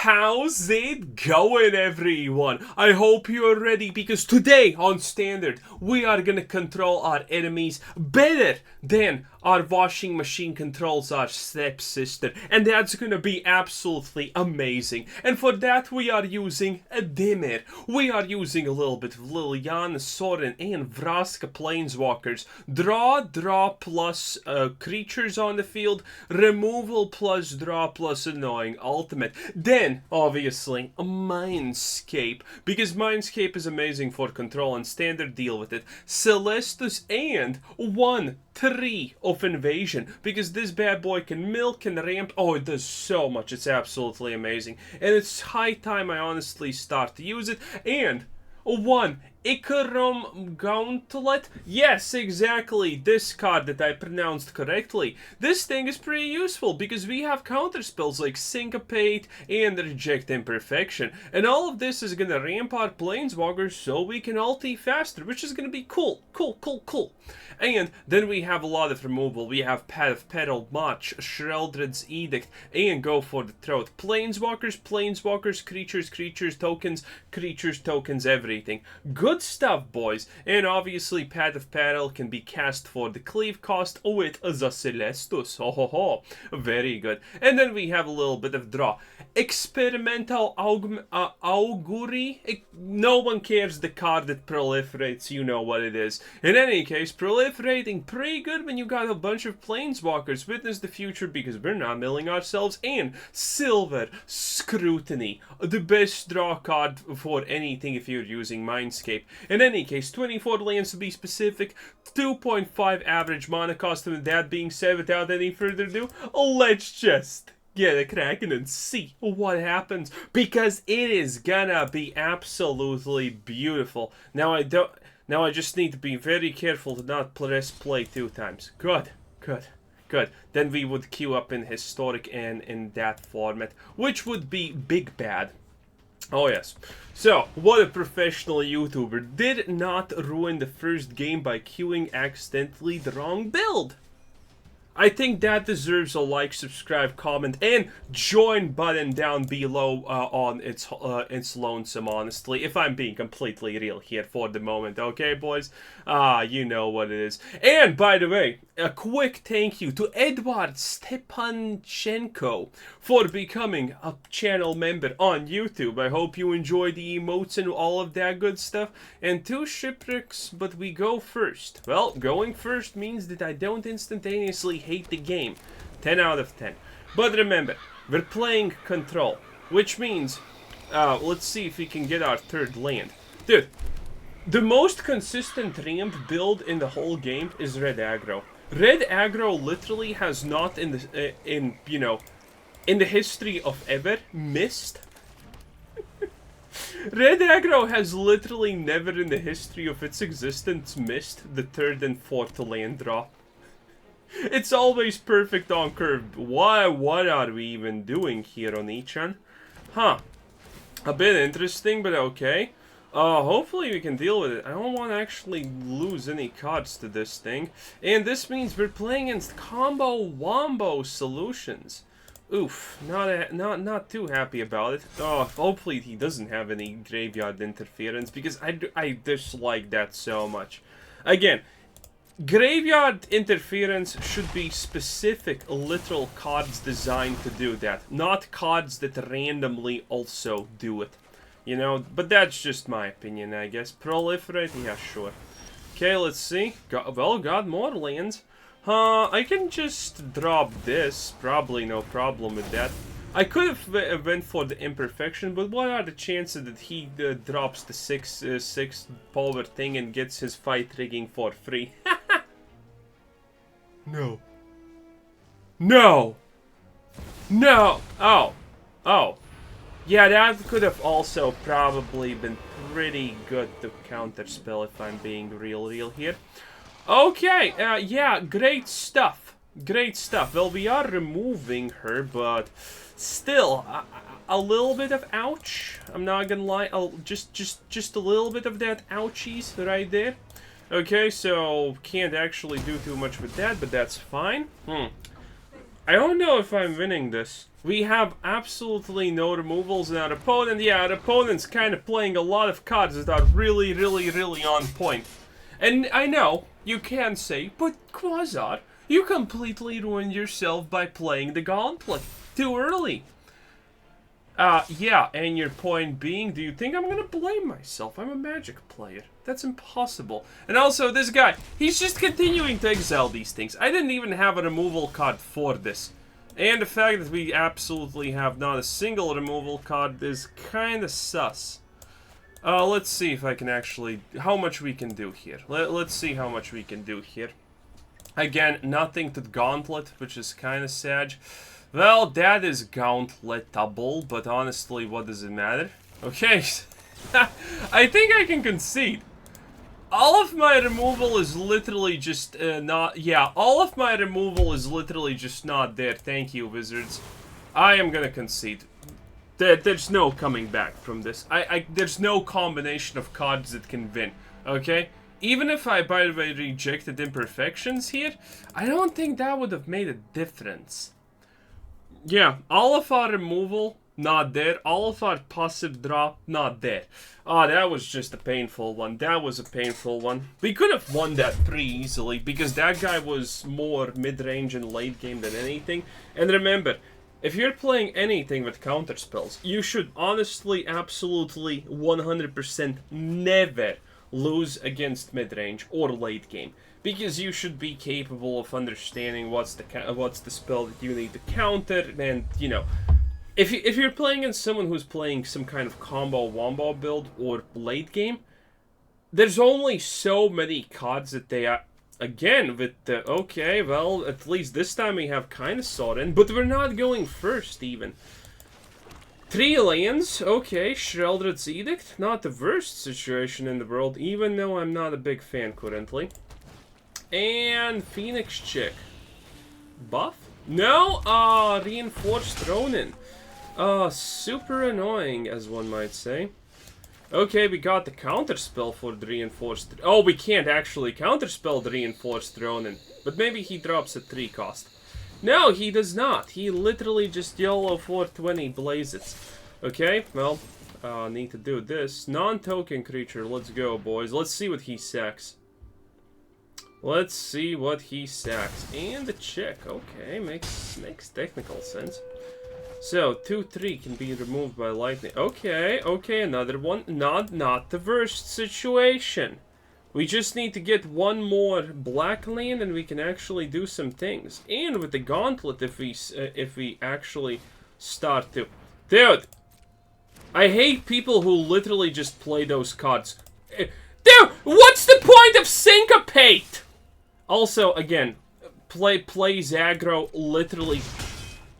How's it going, everyone? I hope you're ready, because today on Standard we are gonna control our enemies better than our washing machine controls our stepsister, and that's gonna be absolutely amazing. And for that we are using a Dimir. We are using a little bit of Liliana, Sorin, and Vraska planeswalkers. Draw plus creatures on the field, removal plus draw plus annoying ultimate. Then, obviously, a Mindscape, because Mindscape is amazing for control and Standard deal with it. Celestus and 1/3 of invasion, because this bad boy can milk and ramp. Oh, it does so much. It's absolutely amazing. And it's high time I honestly start to use it. And Ichormoon Gauntlet. Yes, exactly. This card that I pronounced correctly. This thing is pretty useful because we have counter spells like Syncopate and Reject Imperfection. And all of this is gonna ramp our planeswalkers so we can ulti faster, which is gonna be cool. Cool. And then we have a lot of removal. We have Path of Petal, March, Sheoldred's Edict, and Go for the Throat. Planeswalkers, creatures, tokens, everything. Good stuff, boys. And obviously, Path of Petal can be cast for the cleave cost with the Celestus. Oh, very good. And then we have a little bit of draw. Experimental Augury. No one cares the card that proliferates. You know what it is. In any case, proliferating pretty good when you got a bunch of planeswalkers. Witness the future because we're not milling ourselves. And Silver Scrutiny, the best draw card for anything if you're using Mindscape. In any case, 24 lands to be specific, 2.5 average mana cost. And with that being said, without any further ado, let's just get a cracking and see what happens, because it is gonna be absolutely beautiful. Now I just need to be very careful to not press play 2 times. Good. Then we would queue up in historic and in that format, which would be big bad. Oh yes. So, what a professional YouTuber did not ruin the first game by queuing accidentally the wrong build. I think that deserves a like, subscribe, comment, and join button down below on its lonesome, honestly, if I'm being completely real here for the moment, okay, boys? You know what it is. And, by the way, a quick thank you to Edward Stepanchenko for becoming a channel member on YouTube. I hope you enjoy the emotes and all of that good stuff. And 2 shipwrecks, but we go first. Well, going first means that I don't instantaneously hate the game. 10 out of 10. But remember, we're playing control, which means, let's see if we can get our 3rd land. Dude, the most consistent ramp build in the whole game is red aggro. Red aggro literally has not in the history of ever missed. Red aggro has literally never in the history of its existence missed the 3rd and 4th land draw. It's always perfect on curve. What are we even doing here on Ichan? Huh. A bit interesting, but okay. Hopefully we can deal with it. I don't want to actually lose any cards to this thing. And this means we're playing against combo wombo solutions. Oof, not too happy about it. Oh, hopefully he doesn't have any graveyard interference, because I dislike that so much. Again, graveyard interference should be specific literal cards designed to do that, not cards that randomly also do it. You know, but that's just my opinion, I guess. Proliferate? Yeah, sure. Okay, let's see. Got more lands. I can just drop this. Probably no problem with that. I could have went for the imperfection, but what are the chances that he drops the 6 power thing and gets his fight rigging for free? No. Oh. Yeah, that could have also probably been pretty good to counterspell if I'm being real here. Okay, yeah, great stuff. Well, we are removing her, but still, a little bit of ouch. I'm not gonna lie, just a little bit of that ouchies right there. Okay, so can't actually do too much with that, but that's fine. I don't know if I'm winning this. We have absolutely no removals in our opponent. Yeah, our opponent's kind of playing a lot of cards that are really, really, really on point. And I know, you can say, but Quasar, you completely ruined yourself by playing the Gauntlet too early. Yeah, and your point being, do you think I'm gonna blame myself? I'm a Magic player. That's impossible. And also, this guy, he's just continuing to exile these things. I didn't even have a removal card for this. And the fact that we absolutely have not a single removal card is kind of sus. Let's see if I can actually... how much we can do here. Let's see how much we can do here. Again, nothing to Gauntlet, which is kind of sad. Well, that is gauntletable, but honestly, what does it matter? Okay, I think I can concede. All of my removal is literally just not... yeah, all of my removal is literally just not there. Thank you, Wizards. I am gonna concede. There's no coming back from this. There's no combination of cards that can win, okay? Even if I, by the way, rejected Imperfections here, I don't think that would have made a difference. Yeah, all of our removal, not there. All of our passive draw, not there. Ah, that was just a painful one. That was a painful one. We could have won that pretty easily, because that guy was more mid-range and late game than anything. And remember, if you're playing anything with counterspells, you should honestly, absolutely, 100% never lose against mid-range or late game. Because you should be capable of understanding what's the spell that you need to counter, and, you know, if you're playing against someone who's playing some kind of combo-wombo build or late game, there's only so many cards that they are. Again, with the, okay, well, at least this time we have kind of Sorin, but we're not going first, even. 3 lands, okay, Sheoldred's Edict, not the worst situation in the world, even though I'm not a big fan currently. And Phoenix Chick. Buff? No, Reinforced Ronin. Super annoying, as one might say. Okay, we got the counterspell for the Reinforced... oh, we can't actually counterspell the Reinforced Ronin. But maybe he drops at 3 cost. No, he does not. He literally just YOLO 420 blazes. Okay, well, need to do this. Non-token creature, let's go, boys. Let's see what he sacks. Let's see what he sacks. And the chick, okay, makes technical sense. So, 2/3 can be removed by lightning. Okay, okay, another one. Not the worst situation. We just need to get one more black land and we can actually do some things. And with the Gauntlet, if we actually start to... dude! I hate people who literally just play those cards. Dude! What's the point of Syncopate? Also, again, plays aggro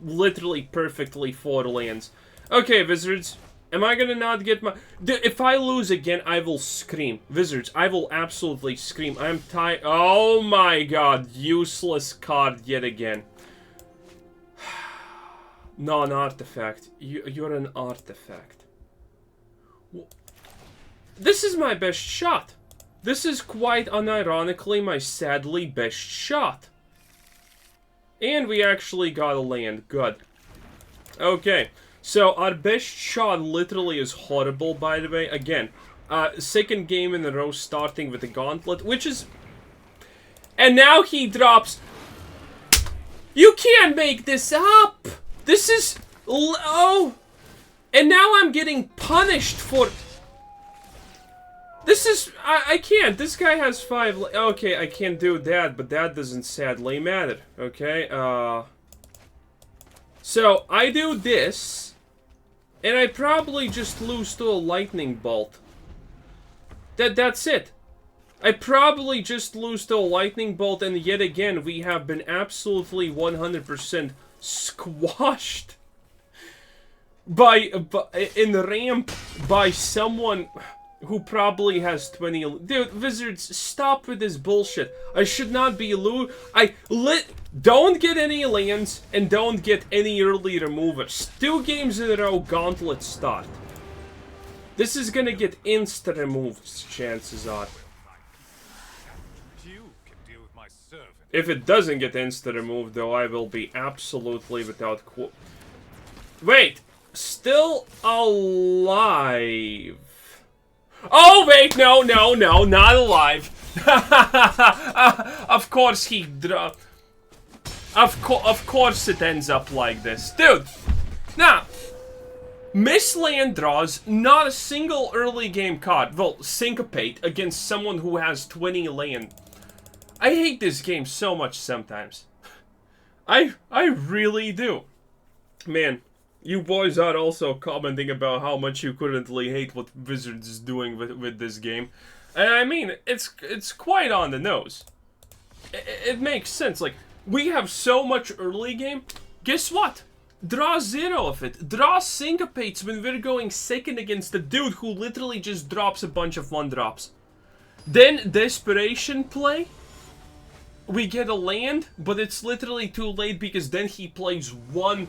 literally perfectly 4 lands. Okay, Wizards. Am I gonna not get my... if I lose again, I will scream. Wizards, I will absolutely scream. I'm tired. Oh my god. Useless card yet again. Non-artifact. You're an artifact. This is my best shot. This is quite unironically my sadly best shot. And we actually got a land. Good. Okay. So, our best shot literally is horrible, by the way. Again, second game in a row starting with the Gauntlet, which is... and now he drops... you can't make this up! This is... oh! And now I'm getting punished for... this is... I can't. This guy has 5... okay, I can't do that, but that doesn't sadly matter. Okay, so, I do this... and I probably just lose to a lightning bolt. That's it. I probably just lose to a lightning bolt, and yet again, we have been absolutely 100% squashed in the ramp by someone who probably has 20... dude, Wizards, stop with this bullshit. I should not be don't get any lands, and don't get any early removers. 2 games in a row, Gauntlet start. This is gonna get insta-removed, chances are. If it doesn't get insta-removed, though, I will be absolutely without Wait. Still alive. Oh, wait. No, not alive. Of course he... Of course it ends up like this. Dude. Now. Miss land draws not a single early game card. Well, Syncopate against someone who has 20 land. I hate this game so much sometimes. I really do. Man, you boys are also commenting about how much you currently hate what Wizards is doing with this game. And I mean, it's quite on the nose. It makes sense. Like, we have so much early game. Guess what? Draw 0 of it. Draw Syncopates when we're going second against the dude who literally just drops a bunch of 1-drops. Then Desperation play. We get a land, but it's literally too late because then he plays 1.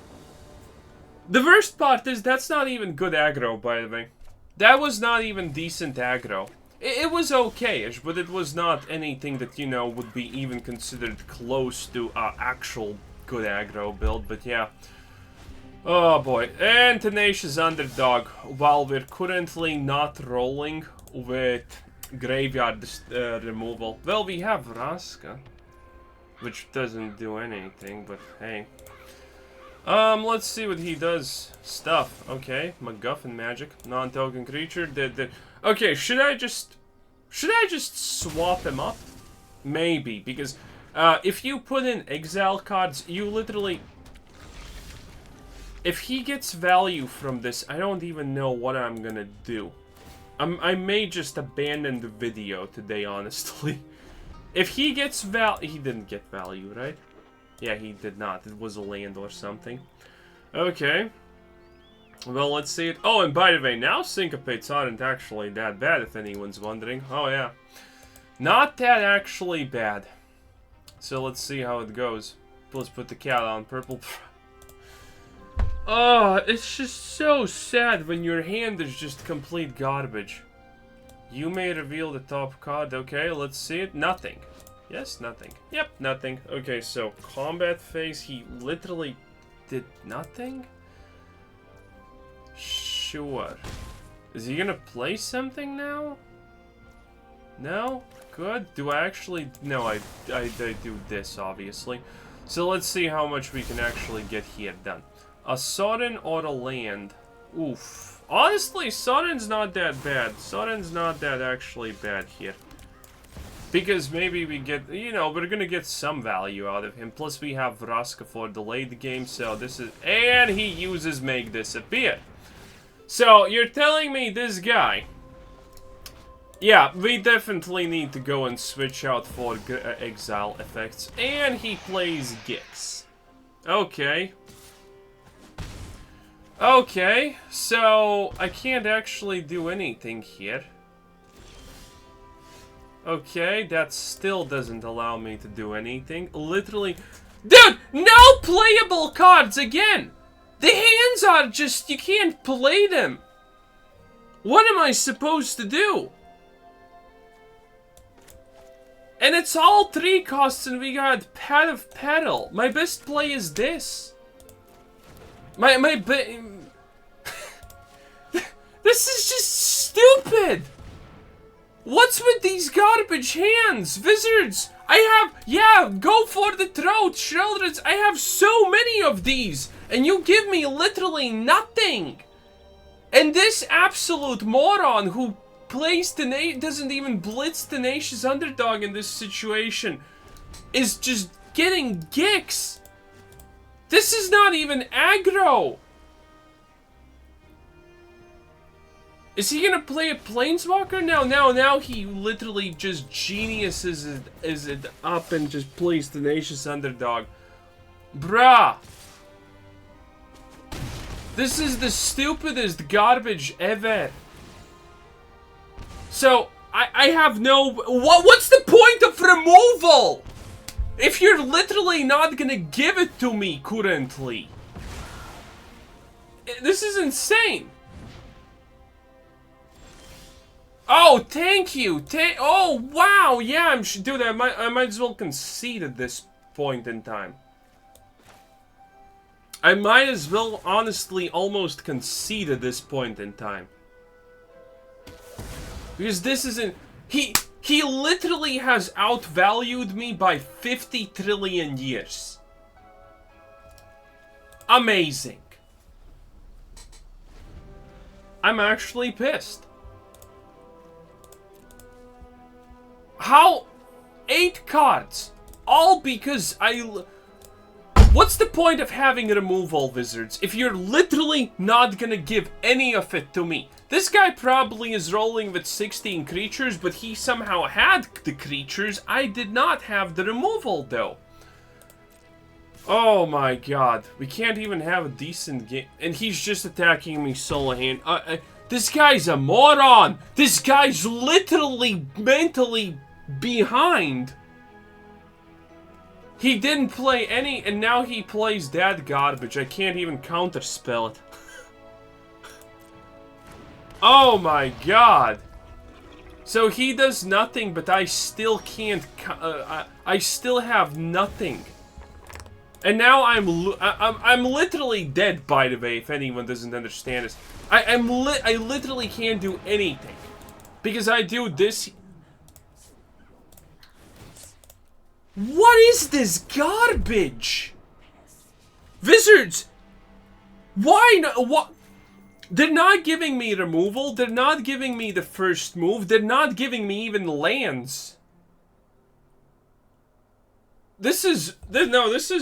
The worst part is that's not even good aggro, by the way. That was not even decent aggro. It was okay-ish, but it was not anything that, you know, would be even considered close to actual good aggro build, but yeah. Oh boy, and Tenacious Underdog, while we're currently not rolling with Graveyard removal. Well, we have Vraska, which doesn't do anything, but hey. Let's see what he does. Stuff, okay, MacGuffin magic, non-token creature, okay, should I just swap him up? Maybe, because, if you put in exile cards, you literally... If he gets value from this, I don't even know what I'm gonna do. I may just abandon the video today, honestly. If he gets he didn't get value, right? Yeah, he did not. It was a land or something. Okay. Well, let's see it. Oh, and by the way, now Syncopates aren't actually that bad, if anyone's wondering. Oh, yeah. Not that actually bad. So let's see how it goes. Let's put the cat on purple. Oh, it's just so sad when your hand is just complete garbage. You may reveal the top card. Okay, let's see it. Nothing. Yes, nothing. Yep, nothing. Okay, so combat phase, he literally did nothing? Sure. Is he gonna play something now? No? Good. Do I actually... No, I do this, obviously. So let's see how much we can actually get here done. A Sorin or a land. Oof. Honestly, Sorin's not that bad. Sorin's not that actually bad here. Because maybe we get, you know, we're gonna get some value out of him. Plus we have Vraska for the late game, so this is... And he uses Make Disappear. So, you're telling me this guy... Yeah, we definitely need to go and switch out for exile effects. And he plays Gix. Okay. Okay, so I can't actually do anything here. Okay, that still doesn't allow me to do anything. Literally... Dude, no playable cards again! The hands are just... You can't play them. What am I supposed to do? And it's all 3 costs and we got Pad of Petal. My best play is this. This is just stupid! What's with these garbage hands? Wizards! I have... Yeah, go for the throat, Sheoldreds. I have so many of these! And you give me literally nothing! And this absolute moron who plays doesn't even blitz Tenacious Underdog in this situation is just getting Gix! This is not even aggro! Is he gonna play a Planeswalker now? Now he literally just geniuses it up and just plays Tenacious Underdog. Bruh! This is the stupidest garbage ever. So, I have no... What's the point of removal? If you're literally not gonna give it to me currently. This is insane. Oh, thank you. Oh, wow. Yeah, dude, I might as well concede at this point in time. I might as well honestly almost concede at this point in time. Because this isn't... He literally has outvalued me by 50 trillion years. Amazing. I'm actually pissed. How? 8 cards. All because What's the point of having removal wizards if you're literally not gonna give any of it to me? This guy probably is rolling with 16 creatures, but he somehow had the creatures. I did not have the removal, though. Oh my god. We can't even have a decent game. And he's just attacking me solo hand. This guy's a moron! This guy's literally mentally behind. He didn't play any, and now he plays that garbage. I can't even counterspell it. Oh my god. So he does nothing, but I still can't, I still have nothing. And now I'm literally dead, by the way, if anyone doesn't understand this. I literally can't do anything. Because I do this. What is this garbage? Wizards! Why not? What? They're not giving me removal. They're not giving me the first move. They're not giving me even lands. This is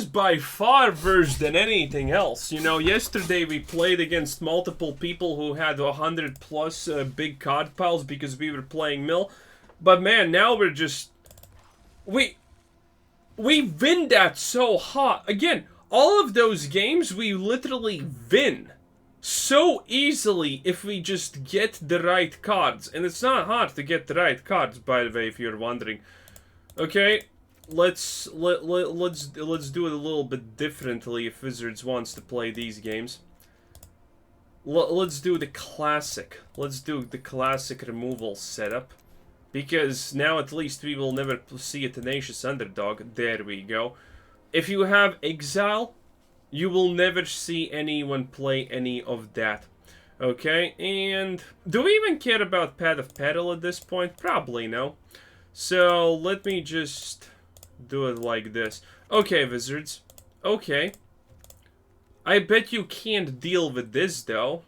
by far worse than anything else. You know, yesterday we played against multiple people who had 100 plus big card piles because we were playing mill. But man, now we're just... We win that so hot. Again, all of those games we literally win so easily if we just get the right cards. And it's not hard to get the right cards, by the way, if you're wondering. Okay, let's do it a little bit differently if Wizards wants to play these games. Let's do the classic. Let's do the classic removal setup. Because now at least we will never see a tenacious underdog. There we go. If you have Exile, you will never see anyone play any of that. Okay, and do we even care about Path of Peril at this point? Probably no. So let me just do it like this. Okay, Wizards. Okay. I bet you can't deal with this though.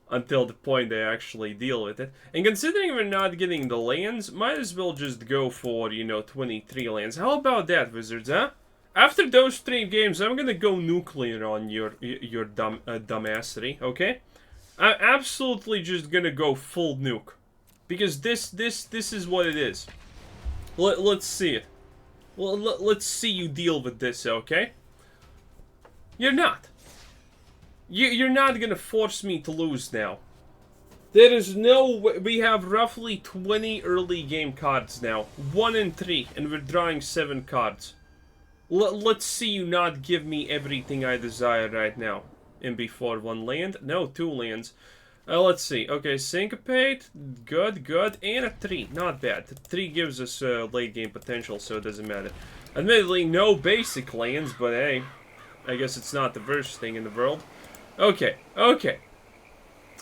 Until the point they actually deal with it. And considering we're not getting the lands, might as well just go for, you know, 23 lands. How about that, Wizards, huh? After those 3 games, I'm gonna go nuclear on your dumbassery, okay? I'm absolutely just gonna go full nuke. Because this is what it is. Let's see it. Let's see you deal with this, okay? You're not. You're not gonna force me to lose now. There is no way. We have roughly 20 early game cards now. 1 and 3, and we're drawing 7 cards. Let's see you not give me everything I desire right now. And before 1 land? No, 2 lands. Let's see. Okay, Syncopate. Good. And a 3. Not bad. The 3 gives us late game potential, so it doesn't matter. Admittedly, no basic lands, but hey. I guess it's not the worst thing in the world. Okay.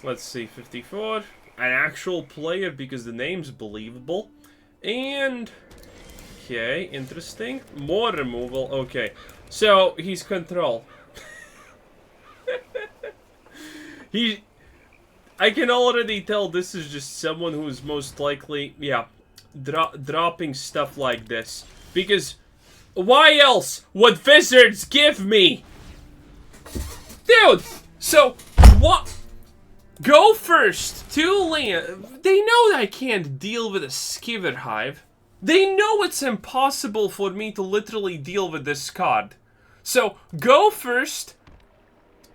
Let's see, 54. An actual player because the name's believable. And... okay, interesting. More removal, okay. So, he's control. I can already tell this is just someone who's most likely, yeah, dropping stuff like this. Because, why else would Wizards give me? Dude! So, what? Go first. 2 land. They know that I can't deal with a Skiver Hive. They know it's impossible for me to literally deal with this card. So, go first.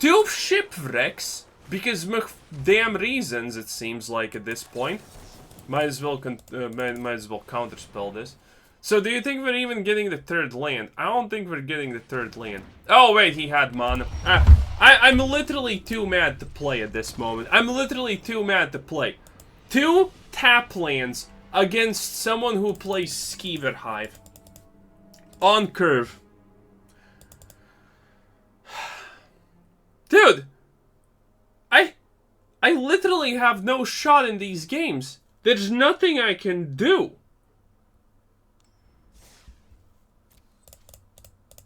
2 Shipwrecks. Because damn reasons, it seems like at this point. Might as well counterspell this. So, do you think we're even getting the 3rd land? I don't think we're getting the 3rd land. Oh, wait, he had mana. I'm literally too mad to play at this moment. I'm literally too mad to play. 2 tap lands against someone who plays Skiver Hive. On curve. Dude! I literally have no shot in these games. There's nothing I can do.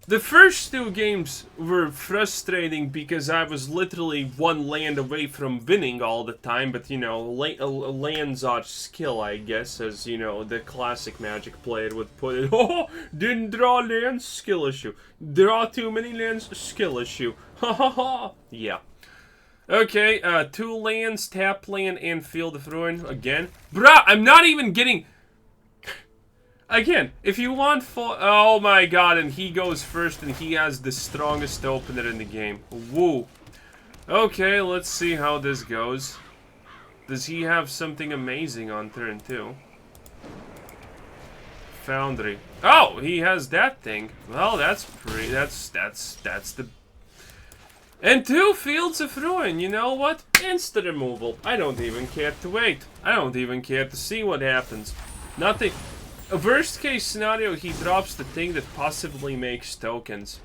The first two games were frustrating because I was literally one land away from winning all the time, but you know, lands are skill, I guess, as you know, the classic Magic player would put it. Oh, didn't draw lands, skill issue. Draw too many lands, skill issue. Ha ha ha. Yeah. Okay, 2 lands, tap land, and Field of Ruin again. Bruh, I'm not even getting... Again, if you want oh my god, and he goes first, and he has the strongest opener in the game. Woo. Okay, let's see how this goes. Does he have something amazing on turn 2? Foundry. Oh, he has that thing. Well, that's pretty... That's the... And 2 Fields of Ruin, you know what? Instant removal. I don't even care to wait. I don't even care to see what happens. Nothing. A worst case scenario, he drops the thing that possibly makes tokens.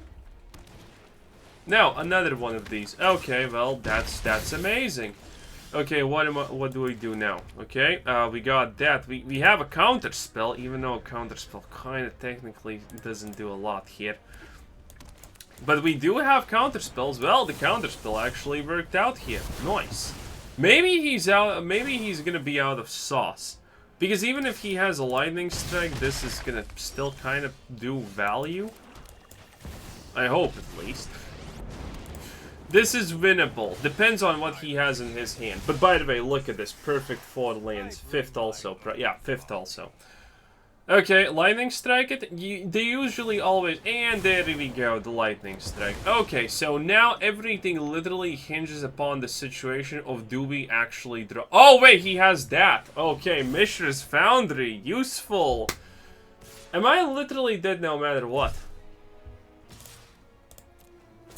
Now, another one of these. Okay, well, that's amazing. Okay, what do we do now? Okay, we got that. We have a counter spell, even though a counter spell kind of technically doesn't do a lot here. But we do have counter spells. Well, the counter spell actually worked out here. Nice. Maybe he's out. Maybe he's gonna be out of sauce, because even if he has a lightning strike, this is gonna still kind of do value. I hope, at least. This is winnable. Depends on what he has in his hand. But by the way, look at this. Perfect 4 lands. 5th also. Yeah, 5th also. Okay, lightning strike it. They usually always... And there we go, the lightning strike. Okay, so now everything literally hinges upon the situation of do we actually draw... Oh, wait, he has that. Okay, Mishra's Foundry. Useful. Am I literally dead no matter what?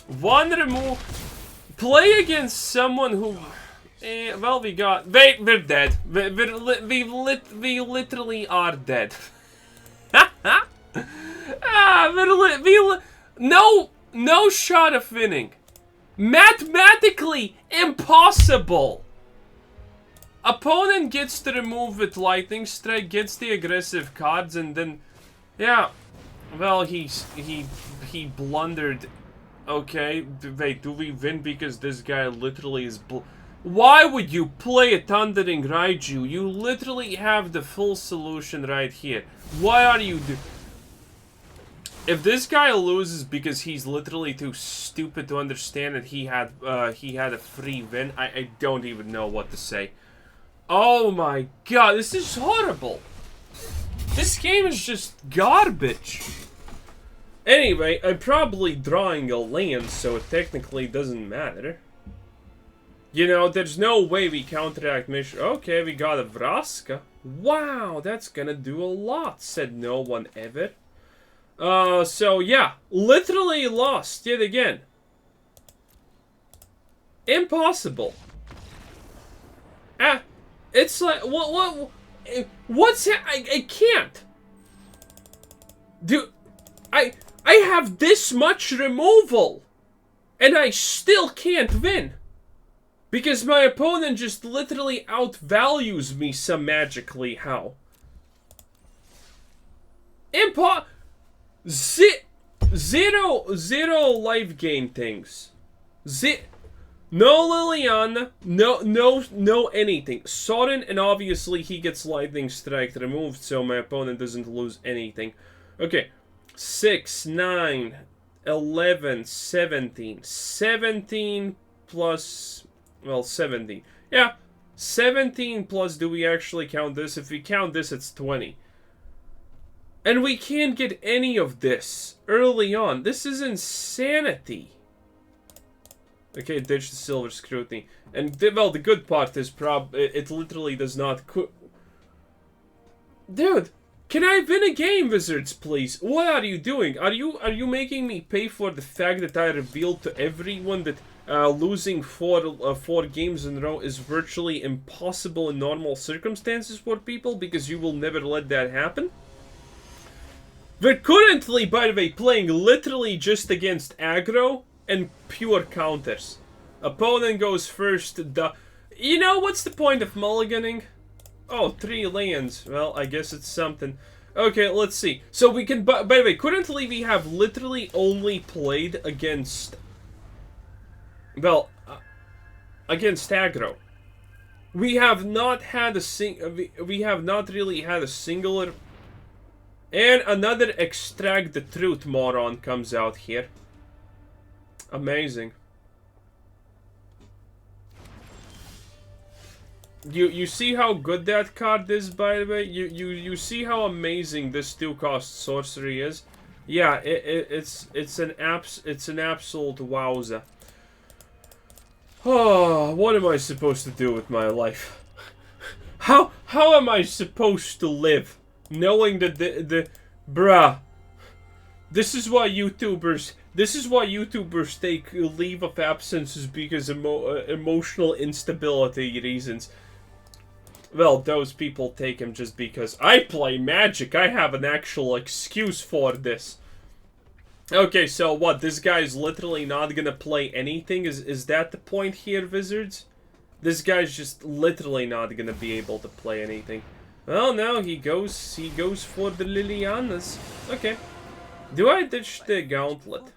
One remove... Play against someone who... well, we got... Wait, we're dead. We literally are dead. No shot of winning. Mathematically impossible. Opponent gets to remove with lightning strike, gets the aggressive cards, and then, yeah. Well, he blundered. Okay, wait, do we win because this guy literally is Why would you play a Thundering Raiju? You literally have the full solution right here. Why are you If this guy loses because he's literally too stupid to understand that he had a free win, I don't even know what to say. Oh my god, this is horrible. This game is just garbage. Anyway, I'm probably drawing a land, so it technically doesn't matter. You know, there's no way we counteract Mission. Okay, we got a Vraska. Wow, that's gonna do a lot, said no one ever. So yeah, literally lost yet again. Impossible. It's like, what's that? I can't. Dude, I have this much removal, and I still can't win. Because my opponent just literally outvalues me some magically. How? Zero life gain things. No Liliana, no anything. Sorin, and obviously he gets lightning strike removed, so my opponent doesn't lose anything. Okay, 6, 9, 11, 17. 17 plus... Well, 17. Yeah, 17 plus, do we actually count this? If we count this, it's 20. And we can't get any of this early on. This is insanity. Okay, ditch the Silver Scrutiny. And, well, the good part is it literally does not... Dude, can I win a game, Wizards, please? What are you doing? Are you making me pay for the fact that I revealed to everyone that... losing four games in a row is virtually impossible in normal circumstances for people, because you will never let that happen? We're currently, by the way, playing literally just against aggro and pure counters. Opponent goes first. You know, what's the point of mulliganing? Oh, 3 lands. Well, I guess it's something. Okay, let's see. So we can... By the way, currently we have literally only played against... Well, against Aggro. We have not had a we have not really had a singular... And another Extract the Truth moron comes out here. Amazing. You see how good that card is, by the way? You see how amazing this 2-cost sorcery is? Yeah, it's an absolute wowza. Oh, what am I supposed to do with my life? How am I supposed to live? Knowing that bruh. This is why YouTubers take leave of absences because emotional instability reasons. Well, those people take him just because I play Magic. I have an actual excuse for this. Okay, so what? This guy's literally not gonna play anything? Is that the point here, Wizards? This guy's just literally not gonna be able to play anything. Well, no, he goes for the Lilianas. Okay. Do I ditch the Gauntlet?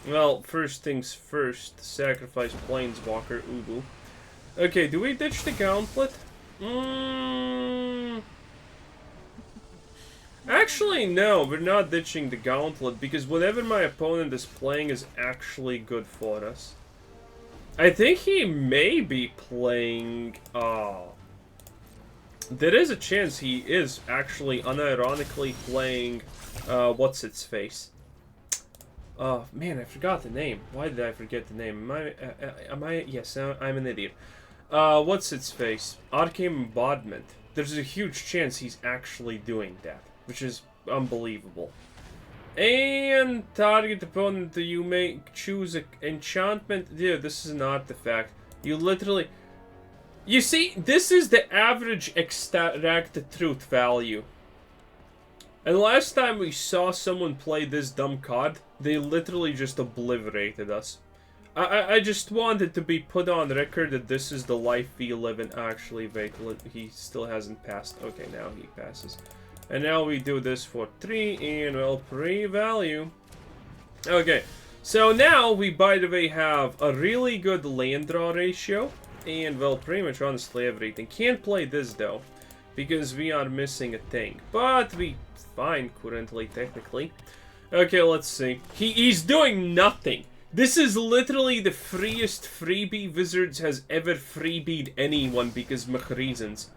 Well, first things first. Sacrifice Planeswalker. Ubu. Okay, do we ditch the Gauntlet? Actually, no, we're not ditching the Gauntlet, because whatever my opponent is playing is actually good for us. I think he may be playing... there is a chance he is actually unironically playing... what's-its-face? Oh, man, I forgot the name. Why did I forget the name? Yes, I'm an idiot. What's-its-face? Arcane Embodiment. There's a huge chance he's actually doing that, which is unbelievable. And target opponent, you may choose an enchantment. Yeah, this is an artifact. You literally... You see, this is the average Extract the Truth value. And last time we saw someone play this dumb card, they literally just obliterated us. I just wanted to be put on record that this is the life we live in. Actually, wait, he still hasn't passed. Okay, now he passes. And now we do this for 3, and well, pre-value. Okay, so now we, by the way, have a really good land draw ratio. And, well, pretty much honestly everything. Can't play this, though, because we are missing a thing. But we fine currently, technically. Okay, let's see. He's doing nothing. This is literally the freest freebie Wizards has ever freebied anyone because of reasons.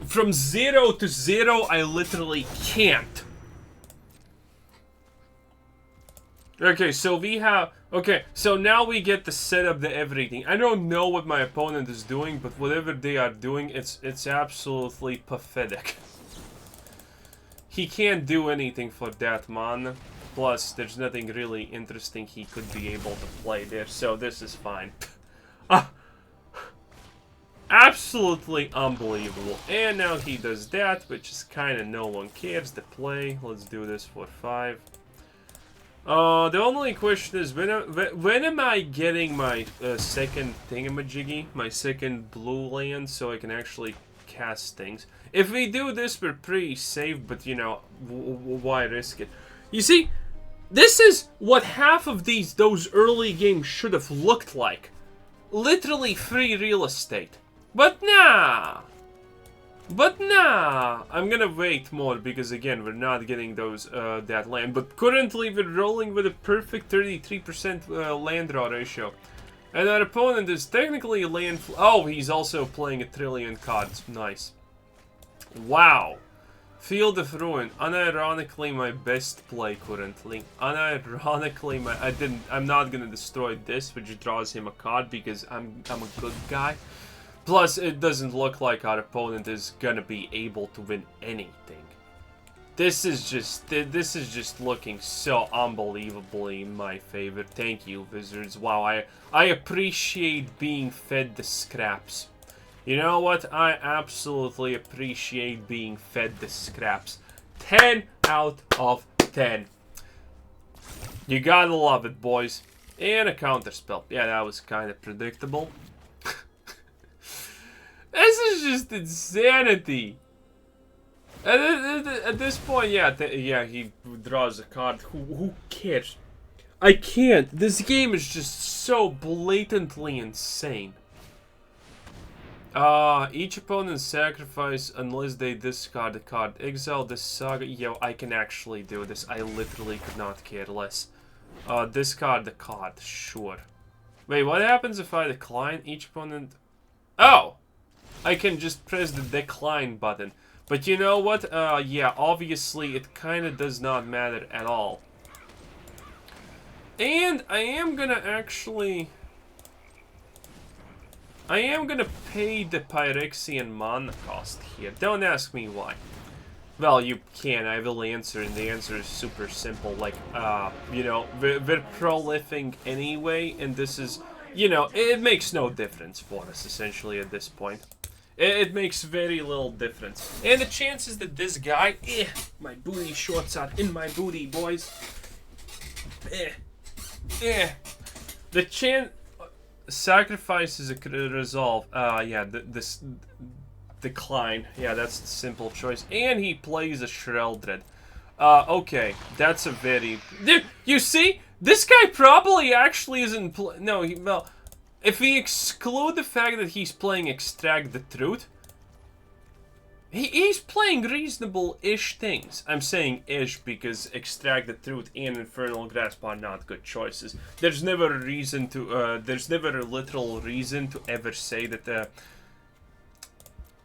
From 0 to 0, I literally can't. Okay, so we have... Okay, so now we get the setup, the everything. I don't know what my opponent is doing, but whatever they are doing, it's absolutely pathetic. He can't do anything for that, man. Plus, there's nothing really interesting he could be able to play there, so this is fine. Absolutely unbelievable. And now he does that, which is kind of no one cares to play. Let's do this for 5. The only question is, when am I getting my second thingamajiggy, my second blue land, so I can actually cast things? If we do this, we're pretty safe, but you know, why risk it? You see, this is what half of those early games should have looked like. Literally free real estate. But nah! I'm gonna wait more, because again, we're not getting those, that land. But currently, we're rolling with a perfect 33% land draw ratio. And our opponent is technically a land... Oh, he's also playing a trillion cards. Nice. Wow. Field of Ruin. Unironically, my best play currently. Unironically, I'm not gonna destroy this, which draws him a card, because I'm a good guy. Plus, it doesn't look like our opponent is gonna be able to win anything. This is just looking so unbelievably in my favor. Thank you, Wizards. Wow, I appreciate being fed the scraps. You know what? I absolutely appreciate being fed the scraps. 10 out of 10. You gotta love it, boys. And a counterspell. Yeah, that was kind of predictable. This is just insanity. At this point, yeah, he draws a card. Who cares? I can't. This game is just so blatantly insane. Each opponent sacrifice unless they discard a card. Exile this saga. Yo, I can actually do this. I literally could not care less. Discard the card. Sure. Wait, what happens if I decline each opponent? Oh! I can just press the decline button. But you know what? Yeah, obviously it kind of does not matter at all. And I am gonna actually... I am gonna pay the Phyrexian mana cost here. Don't ask me why. Well, you can. I will answer, and the answer is super simple. Like, you know, we're prolifing anyway, and this is, you know, it makes no difference for us, essentially, at this point. It makes very little difference. And the chances that this guy... my booty shorts are in my booty, boys. The chance... Sacrifice is a resolve. Yeah, this... Decline. Yeah, that's the simple choice. And he plays a Sheoldred. Okay. That's a very... You see? This guy probably actually isn't... No, well... If we exclude the fact that he's playing Extract the Truth, he's playing reasonable-ish things. I'm saying ish because Extract the Truth and Infernal Grasp are not good choices. There's never a reason to, there's never a literal reason to ever say that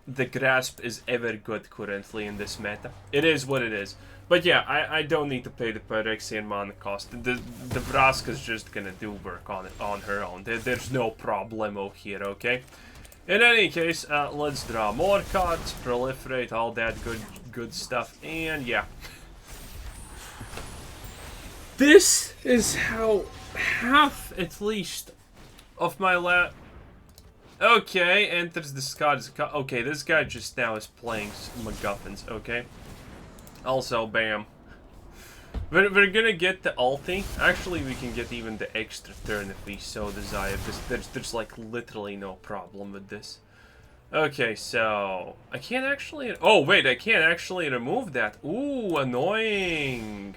the Grasp is ever good currently in this meta. It is what it is. But yeah, I don't need to pay the Phyrexian mana cost. The Vraska's just gonna do work on it on her own. There's no problemo here, okay? In any case, let's draw more cards, proliferate, all that good stuff, and yeah. This is how half, at least, of my Okay, enters the Scottish... Okay, this guy just now is playing MacGuffins, okay? Also, bam. We're gonna get the ulti. Actually, we can get even the extra turn if we so desire. There's like literally no problem with this. Okay, so... I can't actually... Oh, wait, I can't actually remove that. Ooh, annoying.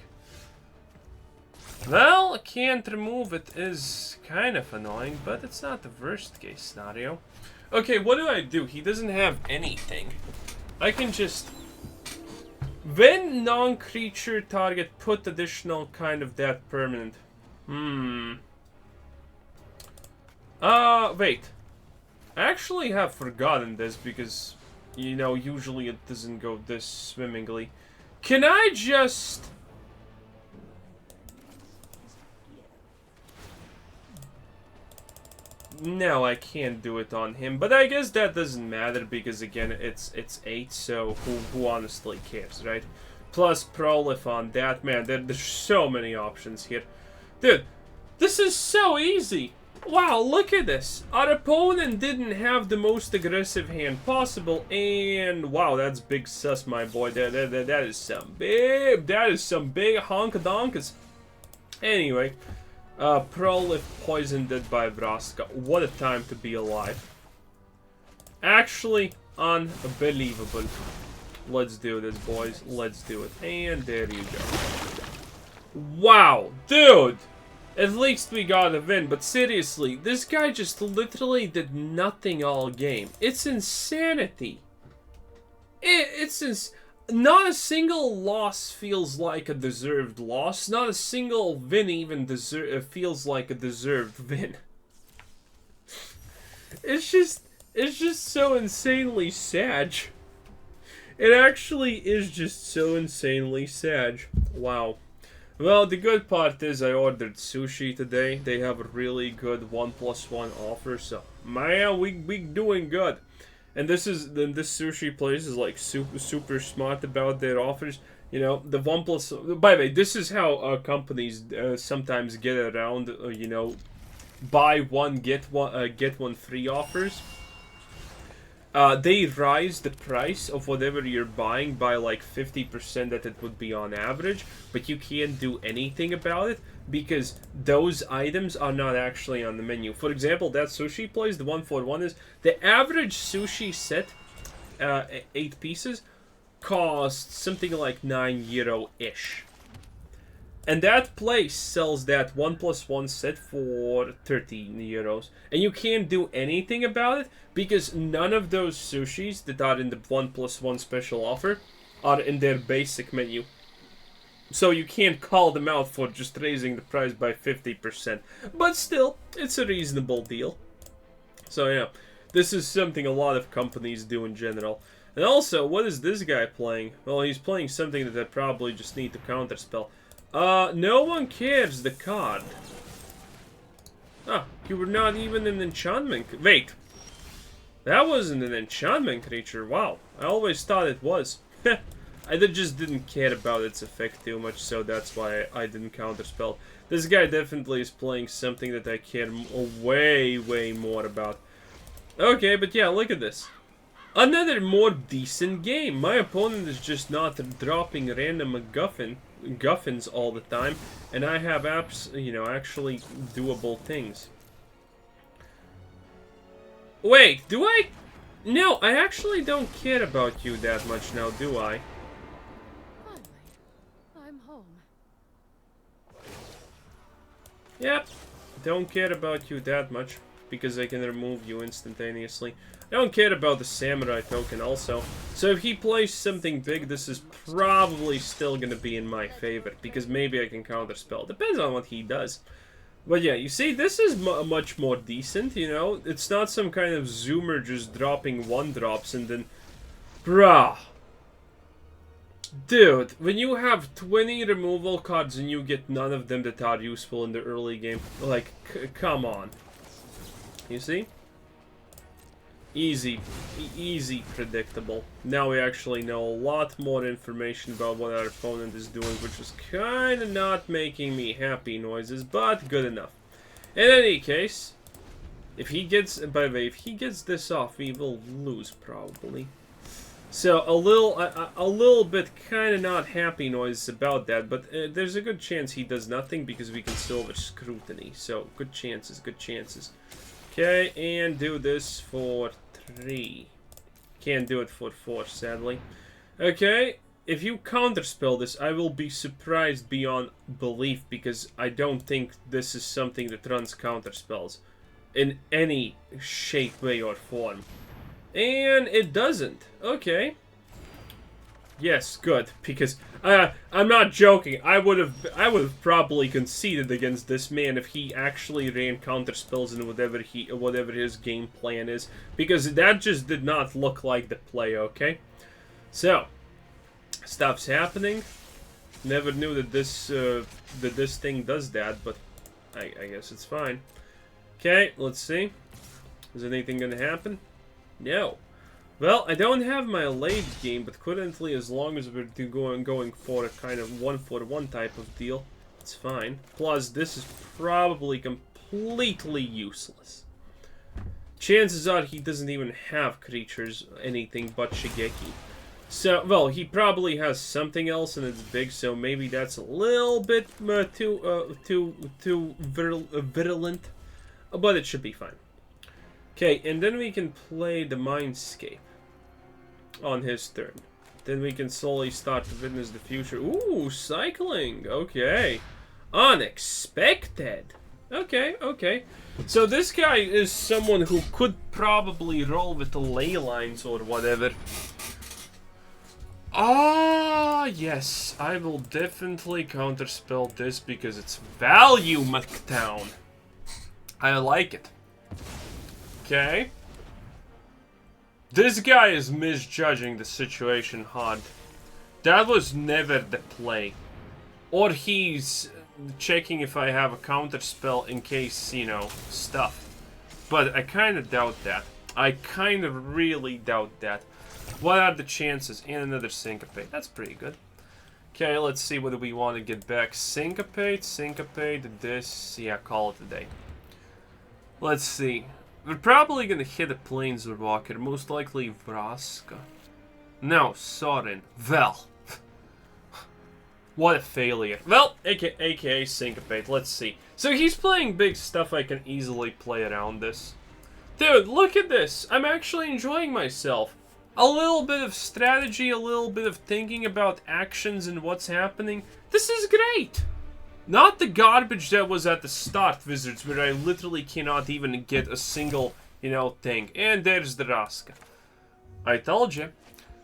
Well, I can't remove it is kind of annoying, but it's not the worst case scenario. Okay, what do? He doesn't have anything. I can just... When non-creature target put additional kind of that permanent. Wait. I actually have forgotten this because, you know, usually it doesn't go this swimmingly. Can I just... No, I can't do it on him, but I guess that doesn't matter because again, it's 8, so who honestly cares, right? Plus prolif on that, man. There's so many options here, dude. This is so easy. Wow, look at this. Our opponent didn't have the most aggressive hand possible, and wow, that's big sus, my boy. That is some big. That is some big honka-donkas. Anyway. Prolif poisoned by Vraska. What a time to be alive. Actually, unbelievable. Let's do this, boys. Let's do it. And there you go. Wow, dude! At least we got a win, but seriously, this guy just literally did nothing all game. It's insanity. Not a single loss feels like a deserved loss. Not a single win even feels like a deserved win. It's just so insanely sad. It actually is just so insanely sad. Wow. Well, the good part is I ordered sushi today. They have a really good 1+1 offer, so man, we doing good. And this sushi place is like super smart about their offers. You know, the 1+. By the way, this is how companies sometimes get around. You know, buy one get one free offers. They rise the price of whatever you're buying by like 50% that it would be on average, but you can't do anything about it. because those items are not actually on the menu. For example, that sushi place, the 141 is, the average sushi set, 8 pieces, costs something like €9-ish. And that place sells that 1+1 set for €13. And you can't do anything about it because none of those sushis that are in the 1+1 special offer are in their basic menu. So you can't call them out for just raising the price by 50%. But still, it's a reasonable deal. So yeah, this is something a lot of companies do in general. And also, what is this guy playing? Well, he's playing something that I probably just need to counterspell. No one cares the card. Ah, you were not even an enchantment. Wait. That wasn't an enchantment creature. Wow. I always thought it was. I just didn't care about its effect too much, so that's why I didn't counterspell. This guy definitely is playing something that I care way, way more about. Okay, but yeah, look at this. Another more decent game. My opponent is just not dropping random MacGuffins all the time, and I have actually doable things. Wait, do I? No, I actually don't care about you that much now, do I? Finally, I'm home. Yep, don't care about you that much, because I can remove you instantaneously. I don't care about the Samurai token also. So if he plays something big, this is probably still gonna be in my favor, because maybe I can counterspell. Depends on what he does. But yeah, you see, this is much more decent, you know? It's not some kind of zoomer just dropping 1-drops and then... Bruh. Dude, when you have 20 removal cards and you get none of them that are useful in the early game, like, come on. You see? Easy predictable. Now we actually know a lot more information about what our opponent is doing, which is kind of not making me happy noises, but good enough. In any case, if he gets, by the way, if he gets this off, we will lose probably. So a little bit kind of not happy noises about that, but there's a good chance he does nothing because we can Silver Scrutiny. So good chances, good chances. Okay, and do this for 3. Can't do it for 4, sadly. Okay, if you counterspell this, I will be surprised beyond belief, because I don't think this is something that runs counterspells in any shape, way, or form. And it doesn't. Okay. Yes, good, because I'm not joking. I would have probably conceded against this man if he actually ran counterspells and whatever his game plan is, because that just did not look like the play. Okay, so stuff's happening. Never knew that this thing does that, but I guess it's fine. Okay, let's see. Is anything gonna happen? No. Well, I don't have my late game, but currently, as long as we're going for a kind of 1-for-1 type of deal, it's fine. Plus, this is probably completely useless. Chances are he doesn't even have creatures, anything but Shigeki. So, well, he probably has something else and it's big, so maybe that's a little bit too virulent, but it should be fine. Okay, and then we can play the Mindscape on his turn. Then we can slowly start to witness the future. Ooh, cycling. Okay. Unexpected. Okay, okay. So this guy is someone who could probably roll with the ley lines or whatever. Ah, yes. I will definitely counterspell this because it's value, McTown. I like it. Okay. This guy is misjudging the situation hard. That was never the play. Or he's checking if I have a counter spell in case, you know, stuff. But I kind of doubt that. I kind of really doubt that. What are the chances? And another Syncopate. That's pretty good. Okay, let's see what do we want to get back. Syncopate, this. Yeah, call it a day. Let's see. We're probably gonna hit a planeswalker, most likely Vraska. No, Sorin. Well. What a failure. Well, aka Syncopate, let's see. So he's playing big stuff, I can easily play around this. Dude, look at this. I'm actually enjoying myself. A little bit of strategy, a little bit of thinking about actions and what's happening. This is great. Not the garbage that was at the start, Wizards, where I literally cannot even get a single, thing. And there's the Vraska. I told you.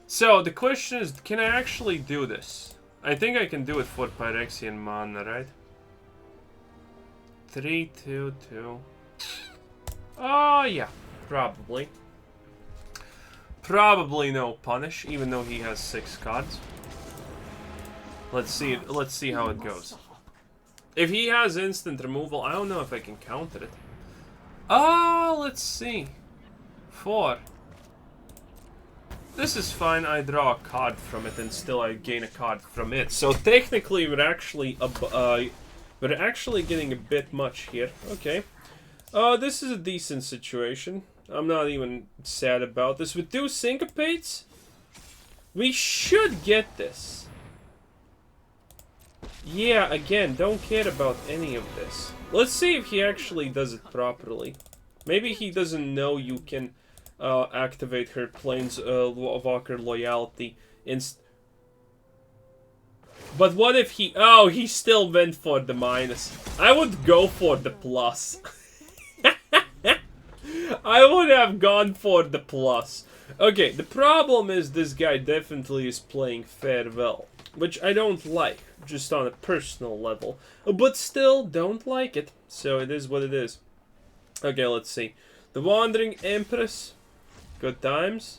So, the question is, can I actually do this? I think I can do it for Phyrexian mana, right? 3, 2, 2. Oh, yeah. Probably. Probably no punish, even though he has 6 cards. Let's see how it goes. If he has instant removal, I don't know if I can counter it. Oh, let's see. 4. This is fine. I draw a card from it, and still I gain a card from it. So technically, we're actually getting a bit much here. Okay. This is a decent situation. I'm not even sad about this. With 2 Syncopates, we should get this. Yeah, again, don't care about any of this. Let's see if he actually does it properly. Maybe he doesn't know you can activate her planeswalker loyalty. But what if he... Oh, he still went for the minus. I would go for the plus. I would have gone for the plus. Okay, the problem is this guy definitely is playing Farewell, which I don't like, just on a personal level. But still, don't like it. So it is what it is. Okay, let's see. The Wandering Empress. Good times.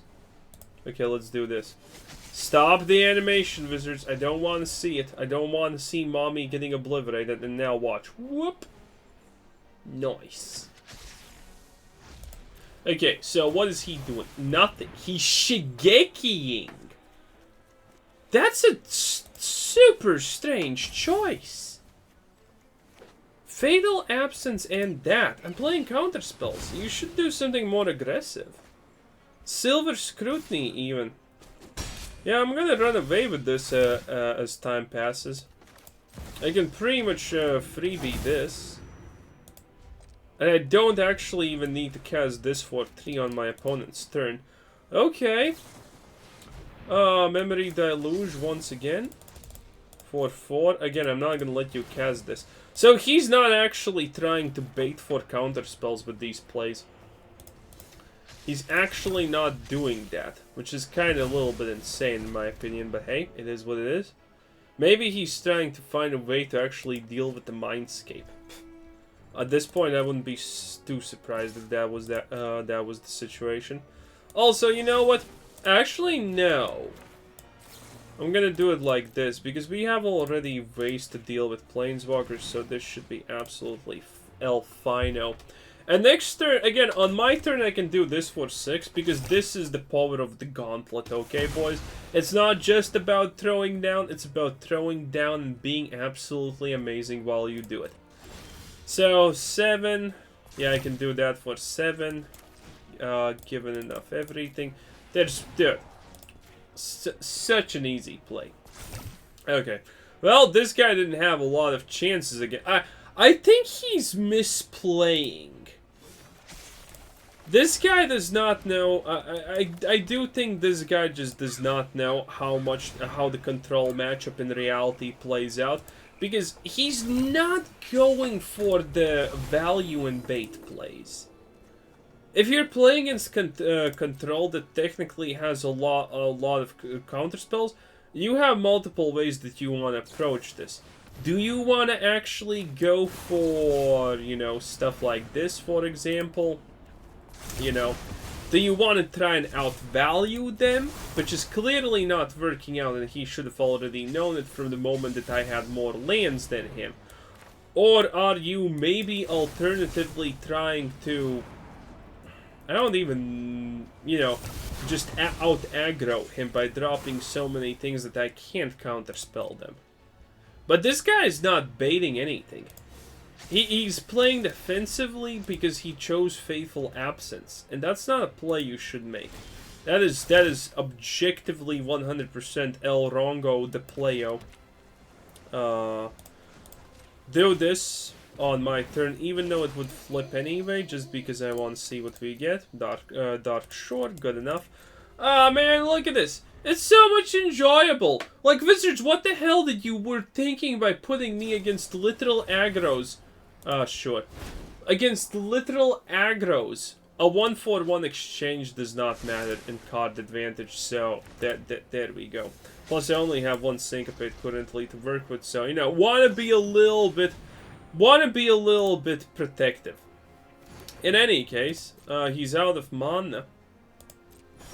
Okay, let's do this. Stop the animation, Wizards. I don't want to see it. I don't want to see mommy getting obliterated. And now watch. Whoop. Nice. Okay, so what is he doing? Nothing. He's Shigekiing. That's a super strange choice. Fatal Absence and that. I'm playing counterspells. You should do something more aggressive. Silver Scrutiny, even. Yeah, I'm gonna run away with this as time passes. I can pretty much freebie this. And I don't actually even need to cast this for 3 on my opponent's turn. Okay. Memory Deluge once again. For 4. Again, I'm not gonna let you cast this. So he's not actually trying to bait for counterspells with these plays. He's actually not doing that, which is kind of a little bit insane in my opinion, but hey, it is what it is. Maybe he's trying to find a way to actually deal with the Mindscape. At this point, I wouldn't be too surprised if that was that was the situation. Also, you know what? Actually, no. I'm gonna do it like this, because we have already ways to deal with planeswalkers, so this should be absolutely fino. And next turn, again, on my turn, I can do this for 6, because this is the power of the gauntlet, okay, boys? It's not just about throwing down, it's about throwing down and being absolutely amazing while you do it. So, 7, yeah, I can do that for 7, given enough everything. Dude, such an easy play. Okay, well, this guy didn't have a lot of chances again. I think he's misplaying. This guy does not know, I do think this guy just does not know how the control matchup in reality plays out. Because he's not going for the value and bait plays. If you're playing against control that technically has a lot of counterspells, you have multiple ways that you want to approach this. Do you want to actually go for, stuff like this, for example? Do you want to try and outvalue them? Which is clearly not working out, and he should have already known it from the moment that I had more lands than him. Or are you maybe alternatively trying to... I don't even, just out-aggro him by dropping so many things that I can't counterspell them. But this guy is not baiting anything. He's playing defensively because he chose Faithful Absence, and that's not a play you should make. That is objectively 100% El Rongo de Playo. do this on my turn, even though it would flip anyway, just because I want to see what we get. Dark Shore, good enough. Ah, man, look at this. It's so much enjoyable. Like, Wizards, what the hell did you were thinking by putting me against literal aggros? Sure. Against literal aggros. A 1-for-1 exchange does not matter in card advantage, so there we go. Plus, I only have one Syncopate currently to work with, so, you know, wanna be a little bit protective. In any case, he's out of mana.